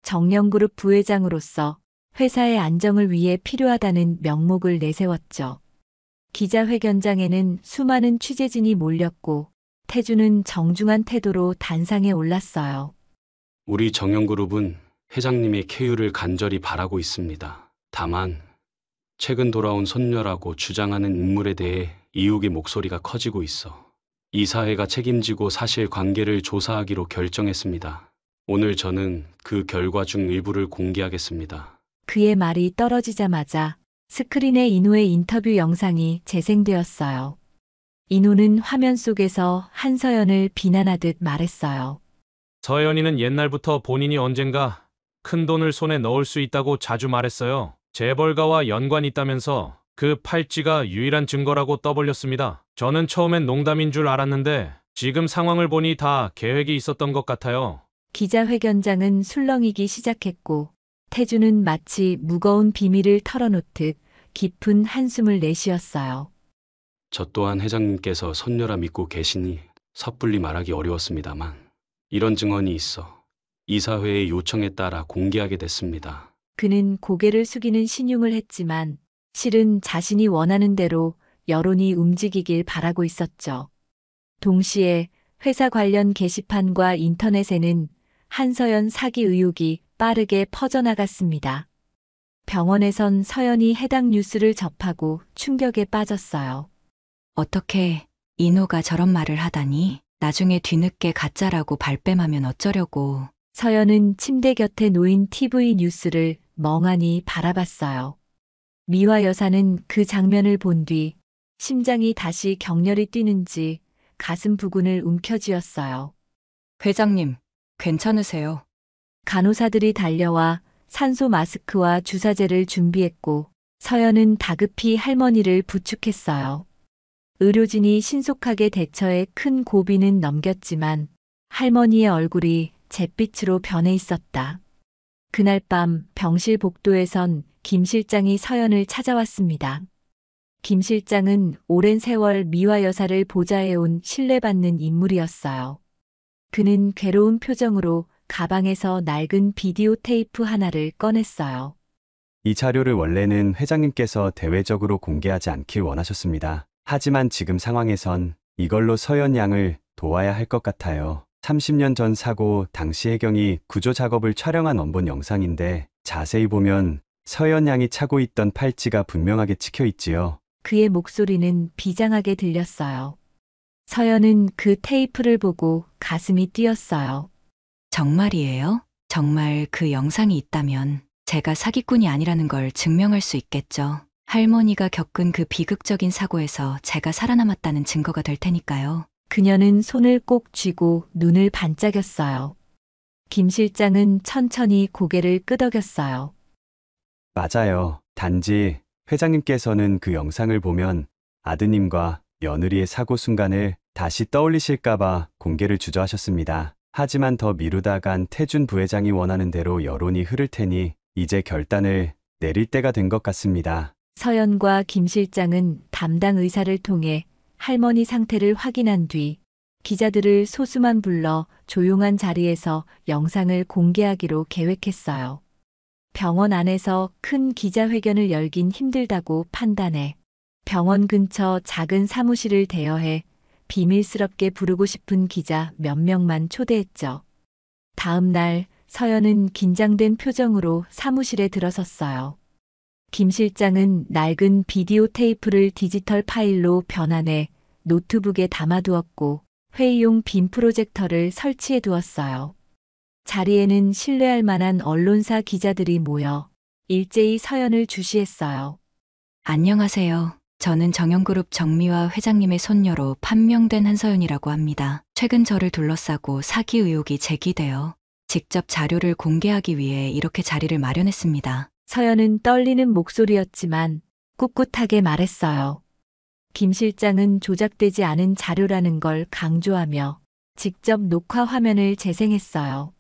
[SPEAKER 1] 정영그룹 부회장으로서 회사의 안정을 위해 필요하다는 명목을 내세웠죠. 기자회견장에는 수많은 취재진이 몰렸고 태주는 정중한 태도로 단상에 올랐어요.
[SPEAKER 8] 우리 정영그룹은 회장님의 쾌유를 간절히 바라고 있습니다. 다만 최근 돌아온 손녀라고 주장하는 인물에 대해 이혹의 목소리가 커지고 있어 이사회가 책임지고 사실관계를 조사하기로 결정했습니다. 오늘 저는 그 결과 중 일부를 공개하겠습니다.
[SPEAKER 1] 그의 말이 떨어지자마자 스크린에 인호의 인터뷰 영상이 재생되었어요. 인호는 화면 속에서 한서연을 비난하듯 말했어요.
[SPEAKER 15] 서연이는 옛날부터 본인이 언젠가 큰 돈을 손에 넣을 수 있다고 자주 말했어요. 재벌가와 연관이 있다면서 그 팔찌가 유일한 증거라고 떠벌렸습니다. 저는 처음엔 농담인 줄 알았는데 지금 상황을 보니 다 계획이 있었던 것 같아요.
[SPEAKER 1] 기자회견장은 술렁이기 시작했고 태주는 마치 무거운 비밀을 털어놓듯 깊은 한숨을 내쉬었어요.
[SPEAKER 8] 저 또한 회장님께서 손녀라 믿고 계시니 섣불리 말하기 어려웠습니다만 이런 증언이 있어 이사회의 요청에 따라 공개하게 됐습니다.
[SPEAKER 1] 그는 고개를 숙이는 신용을 했지만 실은 자신이 원하는 대로 여론이 움직이길 바라고 있었죠. 동시에 회사 관련 게시판과 인터넷에는 한서연 사기 의혹이 빠르게 퍼져나갔습니다. 병원에선 서연이 해당 뉴스를 접하고 충격에 빠졌어요.
[SPEAKER 4] 어떻게 인호가 저런 말을 하다니? 나중에 뒤늦게 가짜라고 발뺌하면 어쩌려고.
[SPEAKER 1] 서연은 침대 곁에 놓인 TV 뉴스를 멍하니 바라봤어요. 미화 여사는 그 장면을 본 뒤 심장이 다시 격렬히 뛰는지 가슴 부근을 움켜쥐었어요.
[SPEAKER 4] 회장님, 괜찮으세요?
[SPEAKER 1] 간호사들이 달려와 산소 마스크와 주사제를 준비했고 서연은 다급히 할머니를 부축했어요. 의료진이 신속하게 대처해 큰 고비는 넘겼지만 할머니의 얼굴이 잿빛으로 변해 있었다. 그날 밤 병실 복도에선 김 실장이 서연을 찾아왔습니다. 김 실장은 오랜 세월 미화 여사를 보좌해온 신뢰받는 인물이었어요. 그는 괴로운 표정으로 가방에서 낡은 비디오 테이프 하나를 꺼냈어요.
[SPEAKER 16] 이 자료를 원래는 회장님께서 대외적으로 공개하지 않길 원하셨습니다. 하지만 지금 상황에선 이걸로 서연 양을 도와야 할 것 같아요. 30년 전 사고 당시 해경이 구조 작업을 촬영한 원본 영상인데 자세히 보면 서연 양이 차고 있던 팔찌가 분명하게 찍혀 있지요.
[SPEAKER 1] 그의 목소리는 비장하게 들렸어요. 서연은 그 테이프를 보고 가슴이 뛰었어요.
[SPEAKER 4] 정말이에요? 정말 그 영상이 있다면 제가 사기꾼이 아니라는 걸 증명할 수 있겠죠. 할머니가 겪은 그 비극적인 사고에서 제가 살아남았다는 증거가 될 테니까요.
[SPEAKER 1] 그녀는 손을 꼭 쥐고 눈을 반짝였어요. 김 실장은 천천히 고개를 끄덕였어요.
[SPEAKER 16] 맞아요. 단지 회장님께서는 그 영상을 보면 아드님과 며느리의 사고 순간을 다시 떠올리실까봐 공개를 주저하셨습니다. 하지만 더 미루다간 태준 부회장이 원하는 대로 여론이 흐를 테니 이제 결단을 내릴 때가 된 것 같습니다.
[SPEAKER 1] 서연과 김 실장은 담당 의사를 통해 할머니 상태를 확인한 뒤 기자들을 소수만 불러 조용한 자리에서 영상을 공개하기로 계획했어요. 병원 안에서 큰 기자회견을 열긴 힘들다고 판단해 병원 근처 작은 사무실을 대여해 비밀스럽게 부르고 싶은 기자 몇 명만 초대했죠. 다음 날 서연은 긴장된 표정으로 사무실에 들어섰어요. 김 실장은 낡은 비디오 테이프를 디지털 파일로 변환해 노트북에 담아두었고 회의용 빔 프로젝터를 설치해 두었어요. 자리에는 신뢰할 만한 언론사 기자들이 모여 일제히 서연을 주시했어요.
[SPEAKER 4] 안녕하세요. 저는 정영그룹 정미화 회장님의 손녀로 판명된 한서연이라고 합니다. 최근 저를 둘러싸고 사기 의혹이 제기되어 직접 자료를 공개하기 위해 이렇게 자리를 마련했습니다.
[SPEAKER 1] 서연은 떨리는 목소리였지만 꿋꿋하게 말했어요. 김 실장은 조작되지 않은 자료라는 걸 강조하며 직접 녹화 화면을 재생했어요.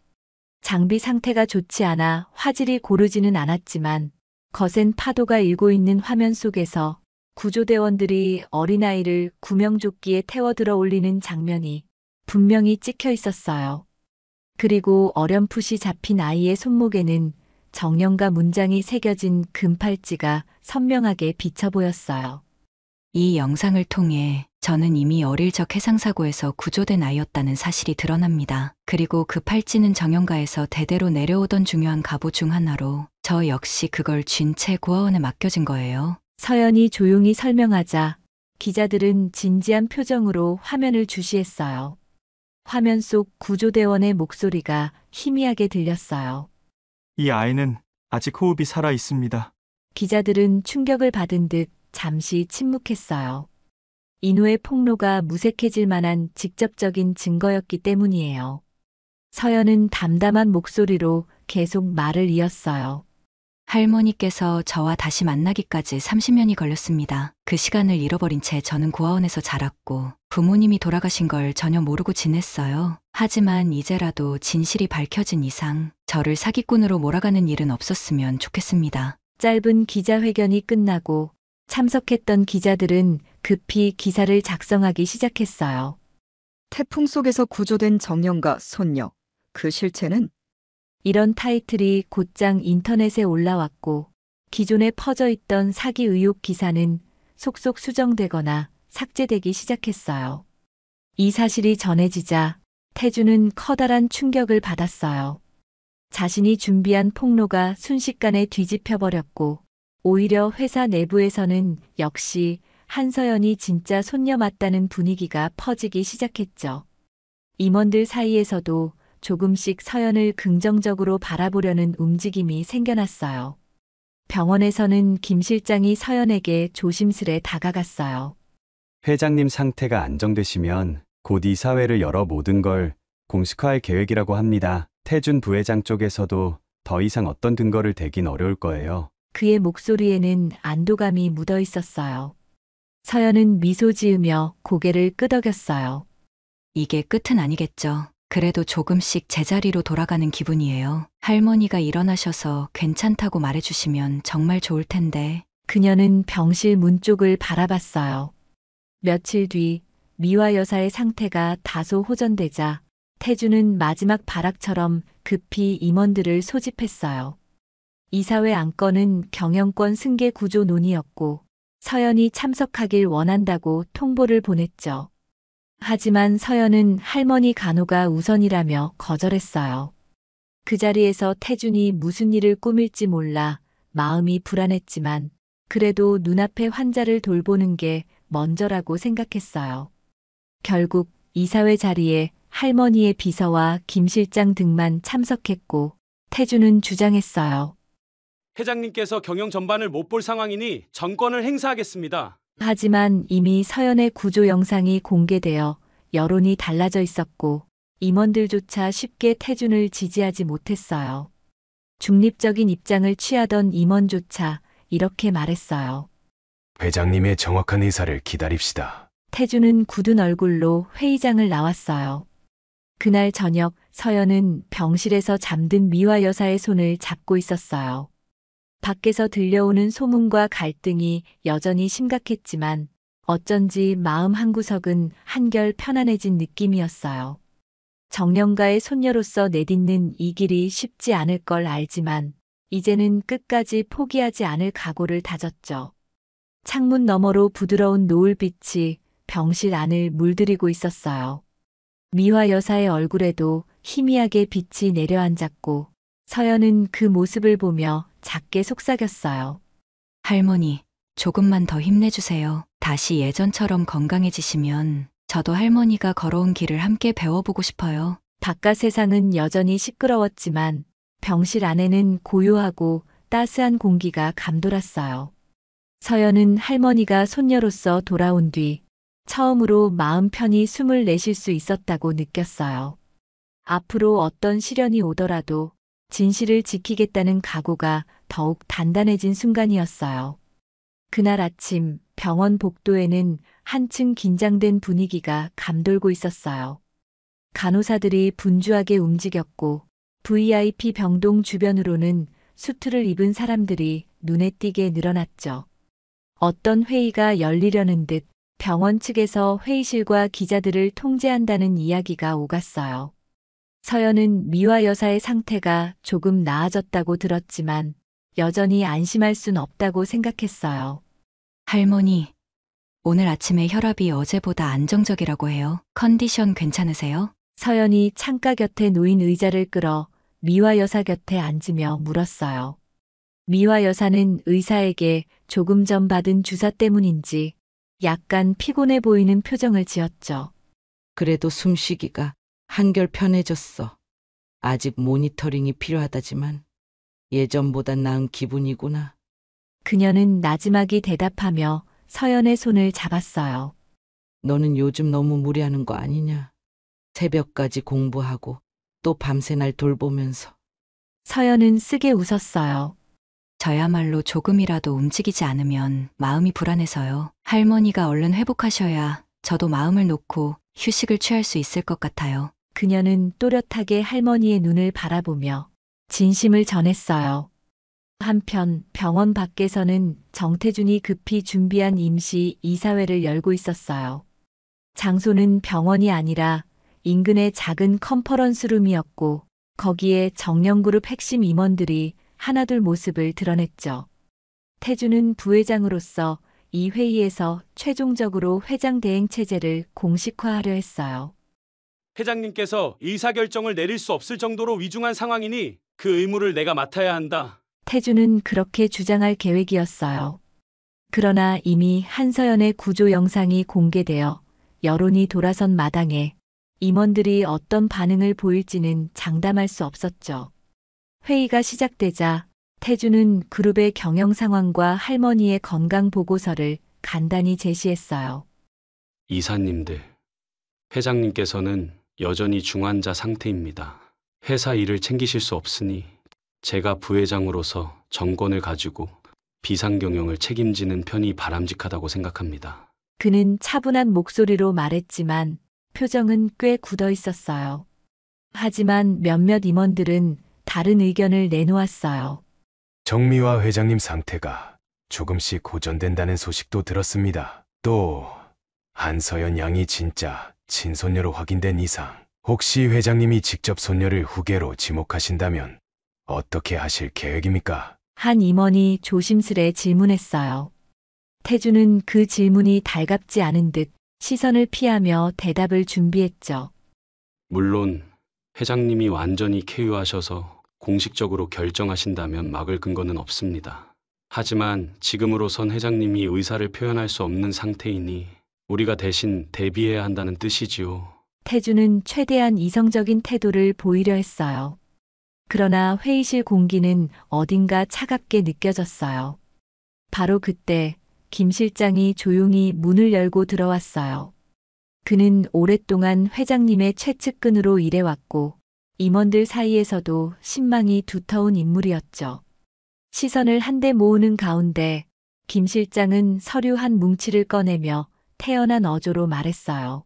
[SPEAKER 1] 장비 상태가 좋지 않아 화질이 고르지는 않았지만 거센 파도가 일고 있는 화면 속에서 구조대원들이 어린아이를 구명조끼에 태워 들어 올리는 장면이 분명히 찍혀 있었어요. 그리고 어렴풋이 잡힌 아이의 손목에는 정령가 문장이 새겨진 금팔찌가 선명하게 비쳐 보였어요.
[SPEAKER 4] 이 영상을 통해 저는 이미 어릴 적 해상사고에서 구조된 아이였다는 사실이 드러납니다. 그리고 그 팔찌는 정형가에서 대대로 내려오던 중요한 갑오 중 하나로 저 역시 그걸 쥔 채 고아원에 맡겨진 거예요.
[SPEAKER 1] 서연이 조용히 설명하자 기자들은 진지한 표정으로 화면을 주시했어요. 화면 속 구조대원의 목소리가 희미하게 들렸어요.
[SPEAKER 17] 이 아이는 아직 호흡이 살아 있습니다.
[SPEAKER 1] 기자들은 충격을 받은 듯 잠시 침묵했어요. 인후의 폭로가 무색해질 만한 직접적인 증거였기 때문이에요. 서연은 담담한 목소리로 계속 말을 이었어요.
[SPEAKER 4] 할머니께서 저와 다시 만나기까지 30년이 걸렸습니다. 그 시간을 잃어버린 채 저는 고아원에서 자랐고 부모님이 돌아가신 걸 전혀 모르고 지냈어요. 하지만 이제라도 진실이 밝혀진 이상 저를 사기꾼으로 몰아가는 일은 없었으면 좋겠습니다.
[SPEAKER 1] 짧은 기자회견이 끝나고 참석했던 기자들은 급히 기사를 작성하기 시작했어요.
[SPEAKER 12] 태풍 속에서 구조된 정령과 손녀. 그 실체는?
[SPEAKER 1] 이런 타이틀이 곧장 인터넷에 올라왔고 기존에 퍼져 있던 사기 의혹 기사는 속속 수정되거나 삭제되기 시작했어요. 이 사실이 전해지자 태주는 커다란 충격을 받았어요. 자신이 준비한 폭로가 순식간에 뒤집혀버렸고 오히려 회사 내부에서는 역시 한서연이 진짜 손녀 맞다는 분위기가 퍼지기 시작했죠. 임원들 사이에서도 조금씩 서연을 긍정적으로 바라보려는 움직임이 생겨났어요. 병원에서는 김 실장이 서연에게 조심스레 다가갔어요.
[SPEAKER 16] 회장님 상태가 안정되시면 곧 이사회를 열어 모든 걸 공식화할 계획이라고 합니다. 태준 부회장 쪽에서도 더 이상 어떤 근거를 대긴 어려울 거예요.
[SPEAKER 1] 그의 목소리에는 안도감이 묻어 있었어요. 서연은 미소 지으며 고개를 끄덕였어요.
[SPEAKER 4] 이게 끝은 아니겠죠. 그래도 조금씩 제자리로 돌아가는 기분이에요. 할머니가 일어나셔서 괜찮다고 말해주시면 정말 좋을 텐데.
[SPEAKER 1] 그녀는 병실 문 쪽을 바라봤어요. 며칠 뒤 미화 여사의 상태가 다소 호전되자 태주는 마지막 발악처럼 급히 임원들을 소집했어요. 이사회 안건은 경영권 승계 구조 논의였고 서연이 참석하길 원한다고 통보를 보냈죠. 하지만 서연은 할머니 간호가 우선이라며 거절했어요. 그 자리에서 태준이 무슨 일을 꾸밀지 몰라 마음이 불안했지만 그래도 눈앞의 환자를 돌보는 게 먼저라고 생각했어요. 결국 이사회 자리에 할머니의 비서와 김 실장 등만 참석했고 태준은 주장했어요.
[SPEAKER 18] 회장님께서 경영 전반을 못 볼 상황이니 전권을 행사하겠습니다.
[SPEAKER 1] 하지만 이미 서연의 구조 영상이 공개되어 여론이 달라져 있었고 임원들조차 쉽게 태준을 지지하지 못했어요. 중립적인 입장을 취하던 임원조차 이렇게 말했어요.
[SPEAKER 10] 회장님의 정확한 의사를 기다립시다.
[SPEAKER 1] 태준은 굳은 얼굴로 회의장을 나왔어요. 그날 저녁 서연은 병실에서 잠든 미화 여사의 손을 잡고 있었어요. 밖에서 들려오는 소문과 갈등이 여전히 심각했지만 어쩐지 마음 한구석은 한결 편안해진 느낌이었어요. 정령가의 손녀로서 내딛는 이 길이 쉽지 않을 걸 알지만 이제는 끝까지 포기하지 않을 각오를 다졌죠. 창문 너머로 부드러운 노을빛이 병실 안을 물들이고 있었어요. 미화 여사의 얼굴에도 희미하게 빛이 내려앉았고 서연은 그 모습을 보며 작게 속삭였어요.
[SPEAKER 4] 할머니, 조금만 더 힘내주세요. 다시 예전처럼 건강해지시면 저도 할머니가 걸어온 길을 함께 배워보고 싶어요.
[SPEAKER 1] 바깥 세상은 여전히 시끄러웠지만 병실 안에는 고요하고 따스한 공기가 감돌았어요. 서연은 할머니가 손녀로서 돌아온 뒤 처음으로 마음 편히 숨을 내쉴 수 있었다고 느꼈어요. 앞으로 어떤 시련이 오더라도 진실을 지키겠다는 각오가 더욱 단단해진 순간이었어요. 그날 아침 병원 복도에는 한층 긴장된 분위기가 감돌고 있었어요. 간호사들이 분주하게 움직였고 VIP 병동 주변으로는 수트를 입은 사람들이 눈에 띄게 늘어났죠. 어떤 회의가 열리려는 듯 병원 측에서 회의실과 기자들을 통제한다는 이야기가 오갔어요. 서연은 미화 여사의 상태가 조금 나아졌다고 들었지만 여전히 안심할 순 없다고 생각했어요.
[SPEAKER 4] 할머니, 오늘 아침에 혈압이 어제보다 안정적이라고 해요. 컨디션 괜찮으세요?
[SPEAKER 1] 서연이 창가 곁에 놓인 의자를 끌어 미화 여사 곁에 앉으며 물었어요. 미화 여사는 의사에게 조금 전 받은 주사 때문인지 약간 피곤해 보이는 표정을 지었죠.
[SPEAKER 3] 그래도 숨쉬기가 한결 편해졌어. 아직 모니터링이 필요하다지만 예전보단 나은 기분이구나.
[SPEAKER 1] 그녀는 나지막이 대답하며 서연의 손을 잡았어요.
[SPEAKER 3] 너는 요즘 너무 무리하는 거 아니냐? 새벽까지 공부하고 또 밤새 날 돌보면서.
[SPEAKER 1] 서연은 쓰게 웃었어요.
[SPEAKER 4] 저야말로 조금이라도 움직이지 않으면 마음이 불안해서요. 할머니가 얼른 회복하셔야 저도 마음을 놓고 휴식을 취할 수 있을 것 같아요.
[SPEAKER 1] 그녀는 또렷하게 할머니의 눈을 바라보며 진심을 전했어요. 한편 병원 밖에서는 정태준이 급히 준비한 임시 이사회를 열고 있었어요. 장소는 병원이 아니라 인근의 작은 컨퍼런스룸이었고 거기에 정령그룹 핵심 임원들이 하나둘 모습을 드러냈죠. 태준은 부회장으로서 이 회의에서 최종적으로 회장 대행 체제를 공식화하려 했어요.
[SPEAKER 18] 회장님께서 의사결정을 내릴 수 없을 정도로 위중한 상황이니 그 의무를 내가 맡아야 한다.
[SPEAKER 1] 태준은 그렇게 주장할 계획이었어요. 그러나 이미 한서연의 구조 영상이 공개되어 여론이 돌아선 마당에 임원들이 어떤 반응을 보일지는 장담할 수 없었죠. 회의가 시작되자 태준은 그룹의 경영 상황과 할머니의 건강 보고서를 간단히 제시했어요.
[SPEAKER 8] 이사님들, 회장님께서는 여전히 중환자 상태입니다. 회사 일을 챙기실 수 없으니 제가 부회장으로서 정권을 가지고 비상경영을 책임지는 편이 바람직하다고 생각합니다.
[SPEAKER 1] 그는 차분한 목소리로 말했지만 표정은 꽤 굳어 있었어요. 하지만 몇몇 임원들은 다른 의견을 내놓았어요.
[SPEAKER 10] 정미화 회장님 상태가 조금씩 호전된다는 소식도 들었습니다. 또 한서연 양이 진짜 친손녀로 확인된 이상 혹시 회장님이 직접 손녀를 후계로 지목하신다면 어떻게 하실 계획입니까?
[SPEAKER 1] 한 임원이 조심스레 질문했어요. 태주는 그 질문이 달갑지 않은 듯 시선을 피하며 대답을 준비했죠.
[SPEAKER 8] 물론 회장님이 완전히 쾌유하셔서 공식적으로 결정하신다면 막을 근거는 없습니다. 하지만 지금으로선 회장님이 의사를 표현할 수 없는 상태이니 우리가 대신 대비해야 한다는 뜻이지요.
[SPEAKER 1] 태주는 최대한 이성적인 태도를 보이려 했어요. 그러나 회의실 공기는 어딘가 차갑게 느껴졌어요. 바로 그때 김 실장이 조용히 문을 열고 들어왔어요. 그는 오랫동안 회장님의 최측근으로 일해왔고 임원들 사이에서도 신망이 두터운 인물이었죠. 시선을 한데 모으는 가운데 김 실장은 서류 한 뭉치를 꺼내며 태연한 어조로 말했어요.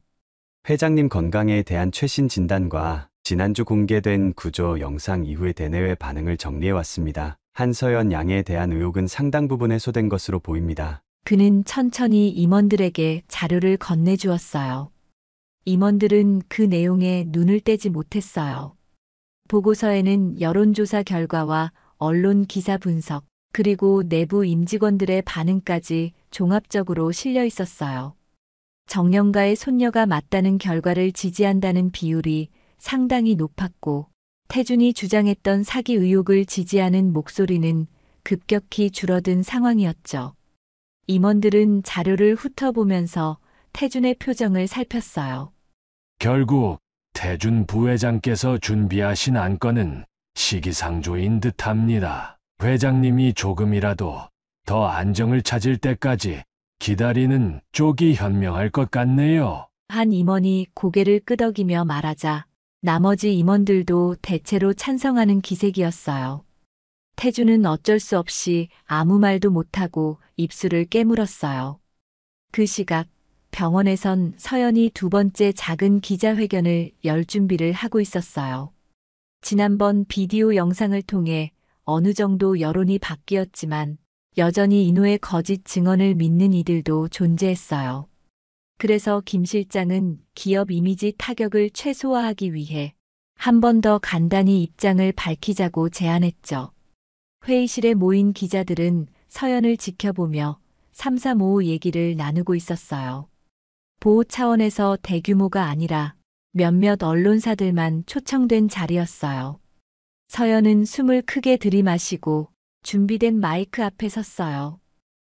[SPEAKER 16] 회장님 건강에 대한 최신 진단과 지난주 공개된 구조 영상 이후의 대내외 반응을 정리해왔습니다. 한서연 양에 대한 의혹은 상당 부분 해소된 것으로 보입니다.
[SPEAKER 1] 그는 천천히 임원들에게 자료를 건네주었어요. 임원들은 그 내용에 눈을 떼지 못했어요. 보고서에는 여론조사 결과와 언론 기사 분석, 그리고 내부 임직원들의 반응까지 종합적으로 실려 있었어요. 정영가의 손녀가 맞다는 결과를 지지한다는 비율이 상당히 높았고, 태준이 주장했던 사기 의혹을 지지하는 목소리는 급격히 줄어든 상황이었죠. 임원들은 자료를 훑어보면서 태준의 표정을 살폈어요.
[SPEAKER 10] 결국 태준 부회장께서 준비하신 안건은 시기상조인 듯합니다. 회장님이 조금이라도 더 안정을 찾을 때까지 기다리는 쪽이 현명할 것 같네요.
[SPEAKER 1] 한 임원이 고개를 끄덕이며 말하자 나머지 임원들도 대체로 찬성하는 기색이었어요. 태준은 어쩔 수 없이 아무 말도 못하고 입술을 깨물었어요. 그 시각 병원에선 서연이 두 번째 작은 기자회견을 열 준비를 하고 있었어요. 지난번 비디오 영상을 통해 어느 정도 여론이 바뀌었지만 여전히 인호의 거짓 증언을 믿는 이들도 존재했어요. 그래서 김 실장은 기업 이미지 타격을 최소화하기 위해 한 번 더 간단히 입장을 밝히자고 제안했죠. 회의실에 모인 기자들은 서연을 지켜보며 335 얘기를 나누고 있었어요. 보호 차원에서 대규모가 아니라 몇몇 언론사들만 초청된 자리였어요. 서연은 숨을 크게 들이마시고 준비된 마이크 앞에 섰어요.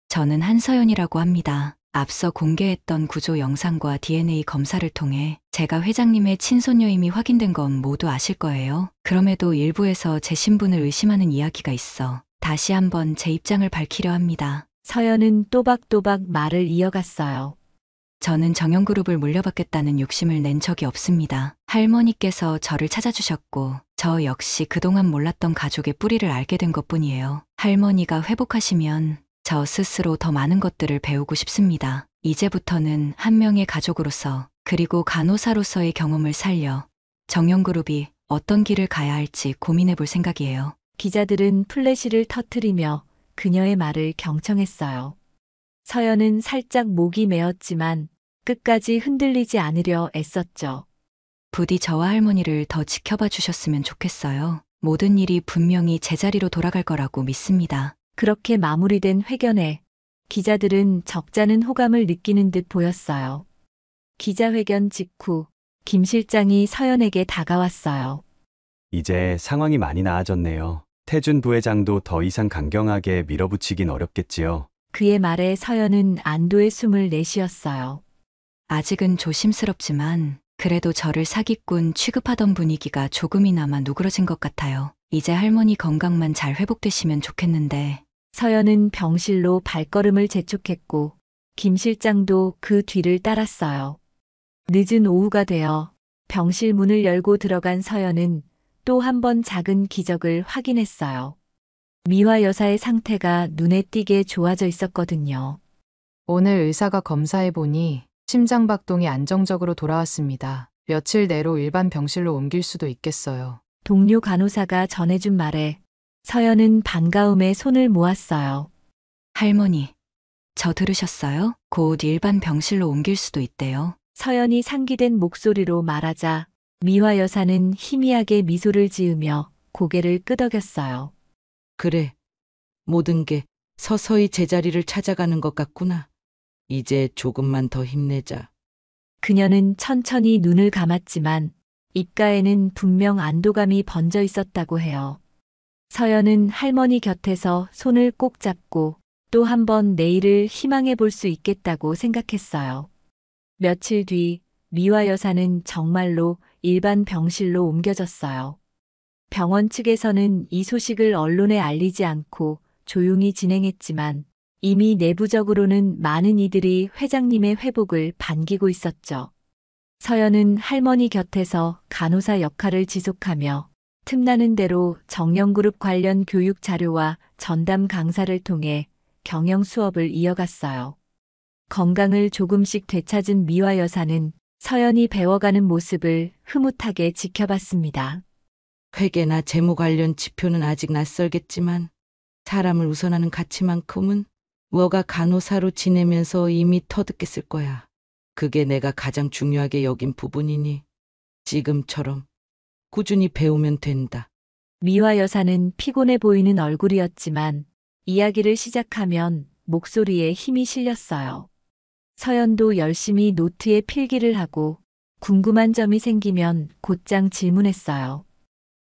[SPEAKER 4] 저는 한서연이라고 합니다. 앞서 공개했던 구조 영상과 DNA 검사를 통해 제가 회장님의 친손녀임이 확인된 건 모두 아실 거예요. 그럼에도 일부에서 제 신분을 의심하는 이야기가 있어 다시 한번 제 입장을 밝히려 합니다.
[SPEAKER 1] 서연은 또박또박 말을 이어갔어요.
[SPEAKER 4] 저는 정영그룹을 물려받겠다는 욕심을 낸 적이 없습니다. 할머니께서 저를 찾아주셨고 저 역시 그동안 몰랐던 가족의 뿌리를 알게 된 것뿐이에요. 할머니가 회복하시면 저 스스로 더 많은 것들을 배우고 싶습니다. 이제부터는 한 명의 가족으로서 그리고 간호사로서의 경험을 살려 정영그룹이 어떤 길을 가야 할지 고민해 볼 생각이에요.
[SPEAKER 1] 기자들은 플래시를 터뜨리며 그녀의 말을 경청했어요. 서연은 살짝 목이 메었지만 끝까지 흔들리지 않으려 애썼죠.
[SPEAKER 4] 부디 저와 할머니를 더 지켜봐 주셨으면 좋겠어요. 모든 일이 분명히 제자리로 돌아갈 거라고 믿습니다.
[SPEAKER 1] 그렇게 마무리된 회견에 기자들은 적잖은 호감을 느끼는 듯 보였어요. 기자회견 직후 김 실장이 서연에게 다가왔어요.
[SPEAKER 16] 이제 상황이 많이 나아졌네요. 태준 부회장도 더 이상 강경하게 밀어붙이긴 어렵겠지요.
[SPEAKER 1] 그의 말에 서연은 안도의 숨을 내쉬었어요.
[SPEAKER 4] 아직은 조심스럽지만 그래도 저를 사기꾼 취급하던 분위기가 조금이나마 누그러진 것 같아요. 이제 할머니 건강만 잘 회복되시면 좋겠는데.
[SPEAKER 1] 서연은 병실로 발걸음을 재촉했고 김 실장도 그 뒤를 따랐어요. 늦은 오후가 되어 병실 문을 열고 들어간 서연은 또 한 번 작은 기적을 확인했어요. 미화 여사의 상태가 눈에 띄게 좋아져 있었거든요.
[SPEAKER 7] 오늘 의사가 검사해 보니 심장박동이 안정적으로 돌아왔습니다. 며칠 내로 일반 병실로 옮길 수도 있겠어요.
[SPEAKER 1] 동료 간호사가 전해준 말에 서연은 반가움에 손을 모았어요.
[SPEAKER 4] 할머니, 저 들으셨어요? 곧 일반 병실로 옮길 수도 있대요.
[SPEAKER 1] 서연이 상기된 목소리로 말하자 미화 여사는 희미하게 미소를 지으며 고개를 끄덕였어요.
[SPEAKER 3] 그래. 모든 게 서서히 제자리를 찾아가는 것 같구나. 이제 조금만 더 힘내자.
[SPEAKER 1] 그녀는 천천히 눈을 감았지만 입가에는 분명 안도감이 번져 있었다고 해요. 서연은 할머니 곁에서 손을 꼭 잡고 또 한 번 내일을 희망해 볼 수 있겠다고 생각했어요. 며칠 뒤 미화 여사는 정말로 일반 병실로 옮겨졌어요. 병원 측에서는 이 소식을 언론에 알리지 않고 조용히 진행했지만 이미 내부적으로는 많은 이들이 회장님의 회복을 반기고 있었죠. 서연은 할머니 곁에서 간호사 역할을 지속하며 틈나는 대로 정영그룹 관련 교육 자료와 전담 강사를 통해 경영 수업을 이어갔어요. 건강을 조금씩 되찾은 미화 여사는 서연이 배워가는 모습을 흐뭇하게 지켜봤습니다.
[SPEAKER 3] 회계나 재무 관련 지표는 아직 낯설겠지만 사람을 우선하는 가치만큼은 뭐가 간호사로 지내면서 이미 터득했을 거야. 그게 내가 가장 중요하게 여긴 부분이니 지금처럼 꾸준히 배우면 된다.
[SPEAKER 1] 미화 여사는 피곤해 보이는 얼굴이었지만 이야기를 시작하면 목소리에 힘이 실렸어요. 서연도 열심히 노트에 필기를 하고 궁금한 점이 생기면 곧장 질문했어요.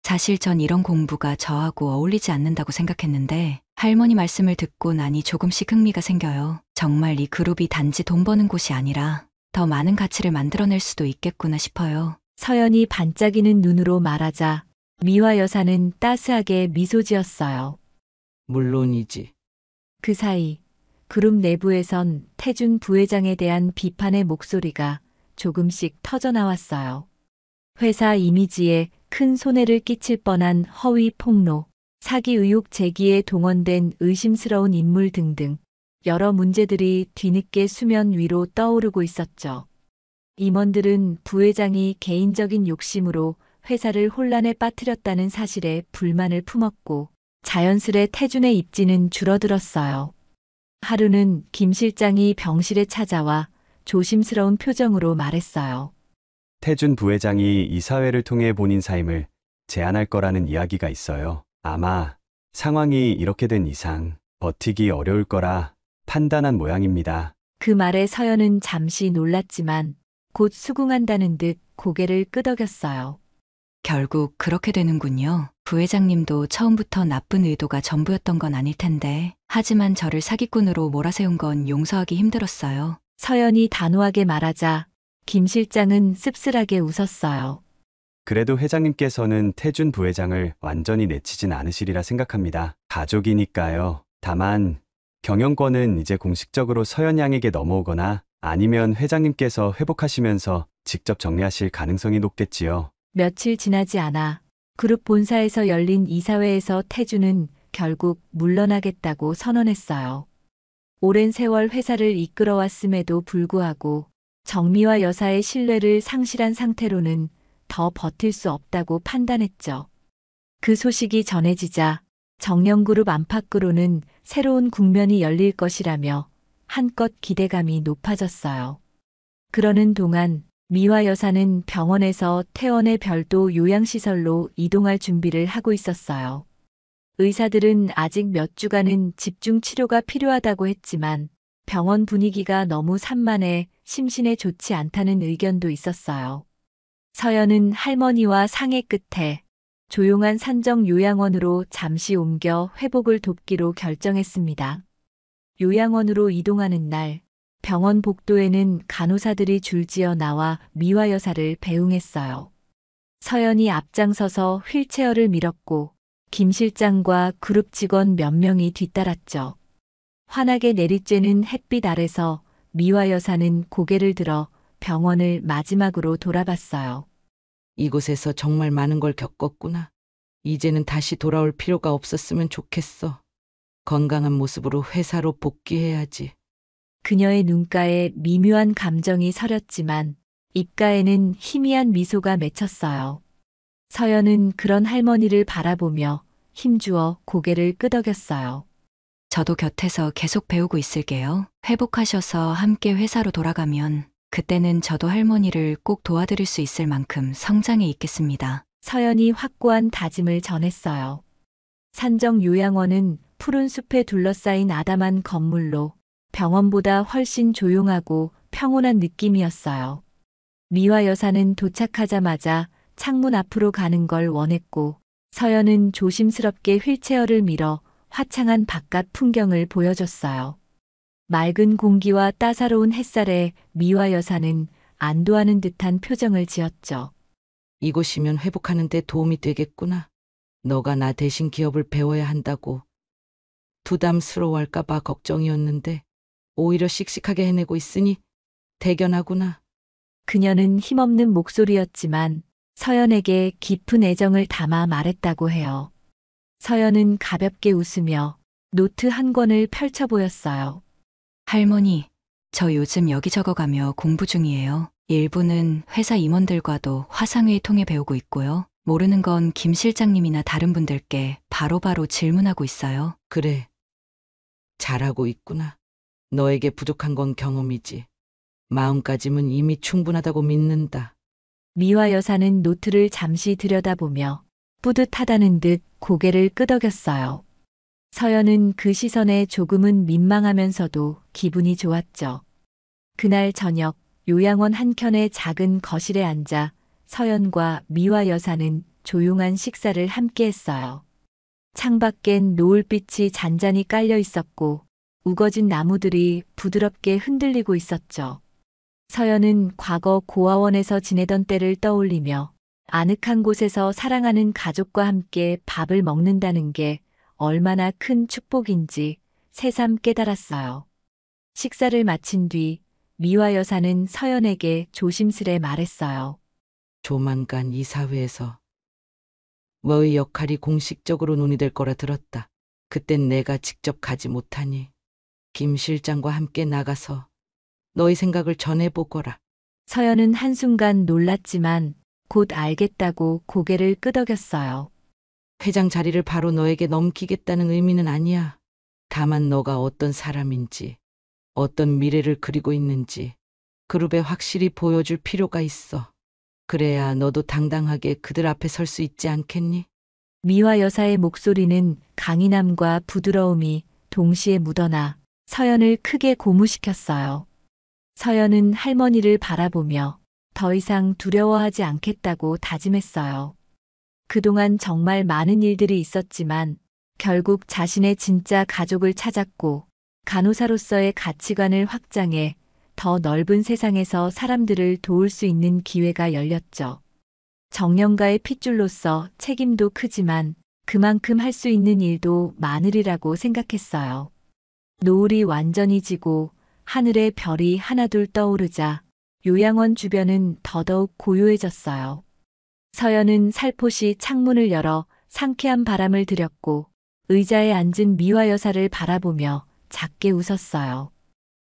[SPEAKER 4] 사실 전 이런 공부가 저하고 어울리지 않는다고 생각했는데 할머니 말씀을 듣고 나니 조금씩 흥미가 생겨요. 정말 이 그룹이 단지 돈 버는 곳이 아니라 더 많은 가치를 만들어낼 수도 있겠구나 싶어요.
[SPEAKER 1] 서연이 반짝이는 눈으로 말하자 미화 여사는 따스하게 미소 지었어요.
[SPEAKER 3] 물론이지.
[SPEAKER 1] 그 사이 그룹 내부에선 태준 부회장에 대한 비판의 목소리가 조금씩 터져나왔어요. 회사 이미지에 큰 손해를 끼칠 뻔한 허위 폭로, 사기 의혹 제기에 동원된 의심스러운 인물 등등 여러 문제들이 뒤늦게 수면 위로 떠오르고 있었죠. 임원들은 부회장이 개인적인 욕심으로 회사를 혼란에 빠뜨렸다는 사실에 불만을 품었고 자연스레 태준의 입지는 줄어들었어요. 하루는 김 실장이 병실에 찾아와 조심스러운 표정으로 말했어요.
[SPEAKER 16] 태준 부회장이 이사회를 통해 본인 사임을 제안할 거라는 이야기가 있어요. 아마 상황이 이렇게 된 이상 버티기 어려울 거라 판단한 모양입니다.
[SPEAKER 1] 그 말에 서연은 잠시 놀랐지만 곧 수긍한다는 듯 고개를 끄덕였어요.
[SPEAKER 4] 결국 그렇게 되는군요. 부회장님도 처음부터 나쁜 의도가 전부였던 건 아닐 텐데 하지만 저를 사기꾼으로 몰아세운 건 용서하기 힘들었어요.
[SPEAKER 1] 서연이 단호하게 말하자 김 실장은 씁쓸하게 웃었어요.
[SPEAKER 16] 그래도 회장님께서는 태준 부회장을 완전히 내치진 않으시리라 생각합니다. 가족이니까요. 다만 경영권은 이제 공식적으로 서연 양에게 넘어오거나 아니면 회장님께서 회복하시면서 직접 정리하실 가능성이 높겠지요.
[SPEAKER 1] 며칠 지나지 않아 그룹 본사에서 열린 이사회에서 태준은 결국 물러나겠다고 선언했어요. 오랜 세월 회사를 이끌어왔음에도 불구하고 정미화 여사의 신뢰를 상실한 상태로는 더 버틸 수 없다고 판단했죠. 그 소식이 전해지자 정영그룹 안팎으로는 새로운 국면이 열릴 것이라며 한껏 기대감이 높아졌어요. 그러는 동안 미화 여사는 병원에서 퇴원해 별도 요양시설로 이동할 준비를 하고 있었어요. 의사들은 아직 몇 주간은 집중 치료가 필요하다고 했지만 병원 분위기가 너무 산만해 심신에 좋지 않다는 의견도 있었어요. 서연은 할머니와 상의 끝에 조용한 산정 요양원으로 잠시 옮겨 회복을 돕기로 결정했습니다. 요양원으로 이동하는 날, 병원 복도에는 간호사들이 줄지어 나와 미화 여사를 배웅했어요. 서연이 앞장서서 휠체어를 밀었고 김 실장과 그룹 직원 몇 명이 뒤따랐죠. 환하게 내리쬐는 햇빛 아래서 미화 여사는 고개를 들어 병원을 마지막으로 돌아봤어요.
[SPEAKER 3] 이곳에서 정말 많은 걸 겪었구나. 이제는 다시 돌아올 필요가 없었으면 좋겠어. 건강한 모습으로 회사로 복귀해야지.
[SPEAKER 1] 그녀의 눈가에 미묘한 감정이 서렸지만 입가에는 희미한 미소가 맺혔어요. 서연은 그런 할머니를 바라보며 힘주어 고개를 끄덕였어요.
[SPEAKER 4] 저도 곁에서 계속 배우고 있을게요. 회복하셔서 함께 회사로 돌아가면 그때는 저도 할머니를 꼭 도와드릴 수 있을 만큼 성장해 있겠습니다.
[SPEAKER 1] 서연이 확고한 다짐을 전했어요. 산정 요양원은 푸른 숲에 둘러싸인 아담한 건물로 병원보다 훨씬 조용하고 평온한 느낌이었어요. 미화 여사는 도착하자마자 창문 앞으로 가는 걸 원했고 서연은 조심스럽게 휠체어를 밀어 화창한 바깥 풍경을 보여줬어요. 맑은 공기와 따사로운 햇살에 미화 여사는 안도하는 듯한 표정을 지었죠.
[SPEAKER 3] 이곳이면 회복하는 데 도움이 되겠구나. 너가 나 대신 기업을 배워야 한다고 부담스러워할까 봐 걱정이었는데 오히려 씩씩하게 해내고 있으니 대견하구나.
[SPEAKER 1] 그녀는 힘없는 목소리였지만 서연에게 깊은 애정을 담아 말했다고 해요. 서연은 가볍게 웃으며 노트 한 권을 펼쳐 보였어요.
[SPEAKER 4] 할머니, 저 요즘 여기저거 가며 공부 중이에요. 일부는 회사 임원들과도 화상회의 통해 배우고 있고요. 모르는 건 김 실장님이나 다른 분들께 바로바로 질문하고 있어요.
[SPEAKER 3] 그래. 잘하고 있구나. 너에게 부족한 건 경험이지. 마음가짐은 이미 충분하다고 믿는다.
[SPEAKER 1] 미화 여사는 노트를 잠시 들여다보며 뿌듯하다는 듯 고개를 끄덕였어요. 서연은 그 시선에 조금은 민망하면서도 기분이 좋았죠. 그날 저녁 요양원 한켠의 작은 거실에 앉아 서연과 미화 여사는 조용한 식사를 함께 했어요. 창밖엔 노을빛이 잔잔히 깔려 있었고 우거진 나무들이 부드럽게 흔들리고 있었죠. 서연은 과거 고아원에서 지내던 때를 떠올리며 아늑한 곳에서 사랑하는 가족과 함께 밥을 먹는다는 게 얼마나 큰 축복인지 새삼 깨달았어요. 식사를 마친 뒤 미화 여사는 서연에게 조심스레 말했어요.
[SPEAKER 3] 조만간 이사회에서 너의 역할이 공식적으로 논의될 거라 들었다. 그땐 내가 직접 가지 못하니 김 실장과 함께 나가서 너의 생각을 전해보거라.
[SPEAKER 1] 서연은 한순간 놀랐지만 곧 알겠다고 고개를 끄덕였어요.
[SPEAKER 3] 회장 자리를 바로 너에게 넘기겠다는 의미는 아니야. 다만 너가 어떤 사람인지, 어떤 미래를 그리고 있는지 그룹에 확실히 보여줄 필요가 있어. 그래야 너도 당당하게 그들 앞에 설 수 있지 않겠니?
[SPEAKER 1] 미화 여사의 목소리는 강인함과 부드러움이 동시에 묻어나 서연을 크게 고무시켰어요. 서연은 할머니를 바라보며 더 이상 두려워하지 않겠다고 다짐했어요. 그동안 정말 많은 일들이 있었지만 결국 자신의 진짜 가족을 찾았고 간호사로서의 가치관을 확장해 더 넓은 세상에서 사람들을 도울 수 있는 기회가 열렸죠. 정년가의 핏줄로서 책임도 크지만 그만큼 할 수 있는 일도 많으리라고 생각했어요. 노을이 완전히 지고 하늘에 별이 하나둘 떠오르자 요양원 주변은 더더욱 고요해졌어요. 서연은 살포시 창문을 열어 상쾌한 바람을 들였고 의자에 앉은 미화 여사를 바라보며 작게 웃었어요.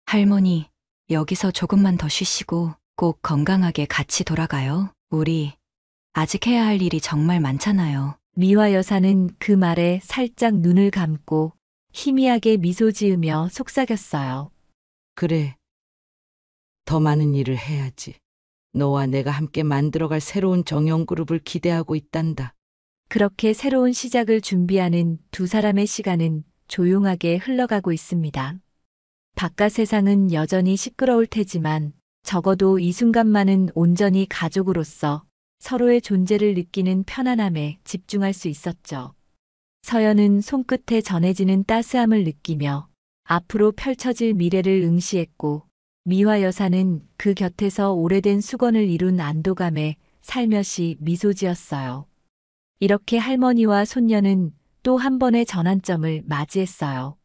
[SPEAKER 4] 할머니, 여기서 조금만 더 쉬시고 꼭 건강하게 같이 돌아가요. 우리 아직 해야 할 일이 정말 많잖아요.
[SPEAKER 1] 미화 여사는 그 말에 살짝 눈을 감고 희미하게 미소 지으며 속삭였어요.
[SPEAKER 3] 그래. 더 많은 일을 해야지. 너와 내가 함께 만들어갈 새로운 정형그룹을 기대하고 있단다.
[SPEAKER 1] 그렇게 새로운 시작을 준비하는 두 사람의 시간은 조용하게 흘러가고 있습니다. 바깥 세상은 여전히 시끄러울 테지만 적어도 이 순간만은 온전히 가족으로서 서로의 존재를 느끼는 편안함에 집중할 수 있었죠. 서연은 손끝에 전해지는 따스함을 느끼며 앞으로 펼쳐질 미래를 응시했고 미화 여사는 그 곁에서 오래된 수건을 이룬 안도감에 살며시 미소 지었어요. 이렇게 할머니와 손녀는 또 한 번의 전환점을 맞이했어요.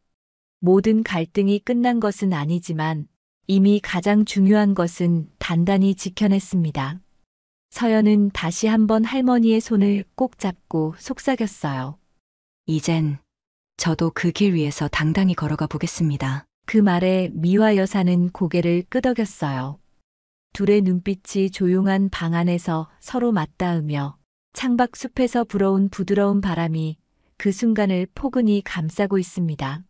[SPEAKER 1] 모든 갈등이 끝난 것은 아니지만 이미 가장 중요한 것은 단단히 지켜냈습니다. 서연은 다시 한번 할머니의 손을 꼭 잡고 속삭였어요.
[SPEAKER 4] 이젠 저도 그 길 위에서 당당히 걸어가 보겠습니다.
[SPEAKER 1] 그 말에 미화 여사는 고개를 끄덕였어요. 둘의 눈빛이 조용한 방 안에서 서로 맞닿으며 창밖 숲에서 불어온 부드러운 바람이 그 순간을 포근히 감싸고 있습니다.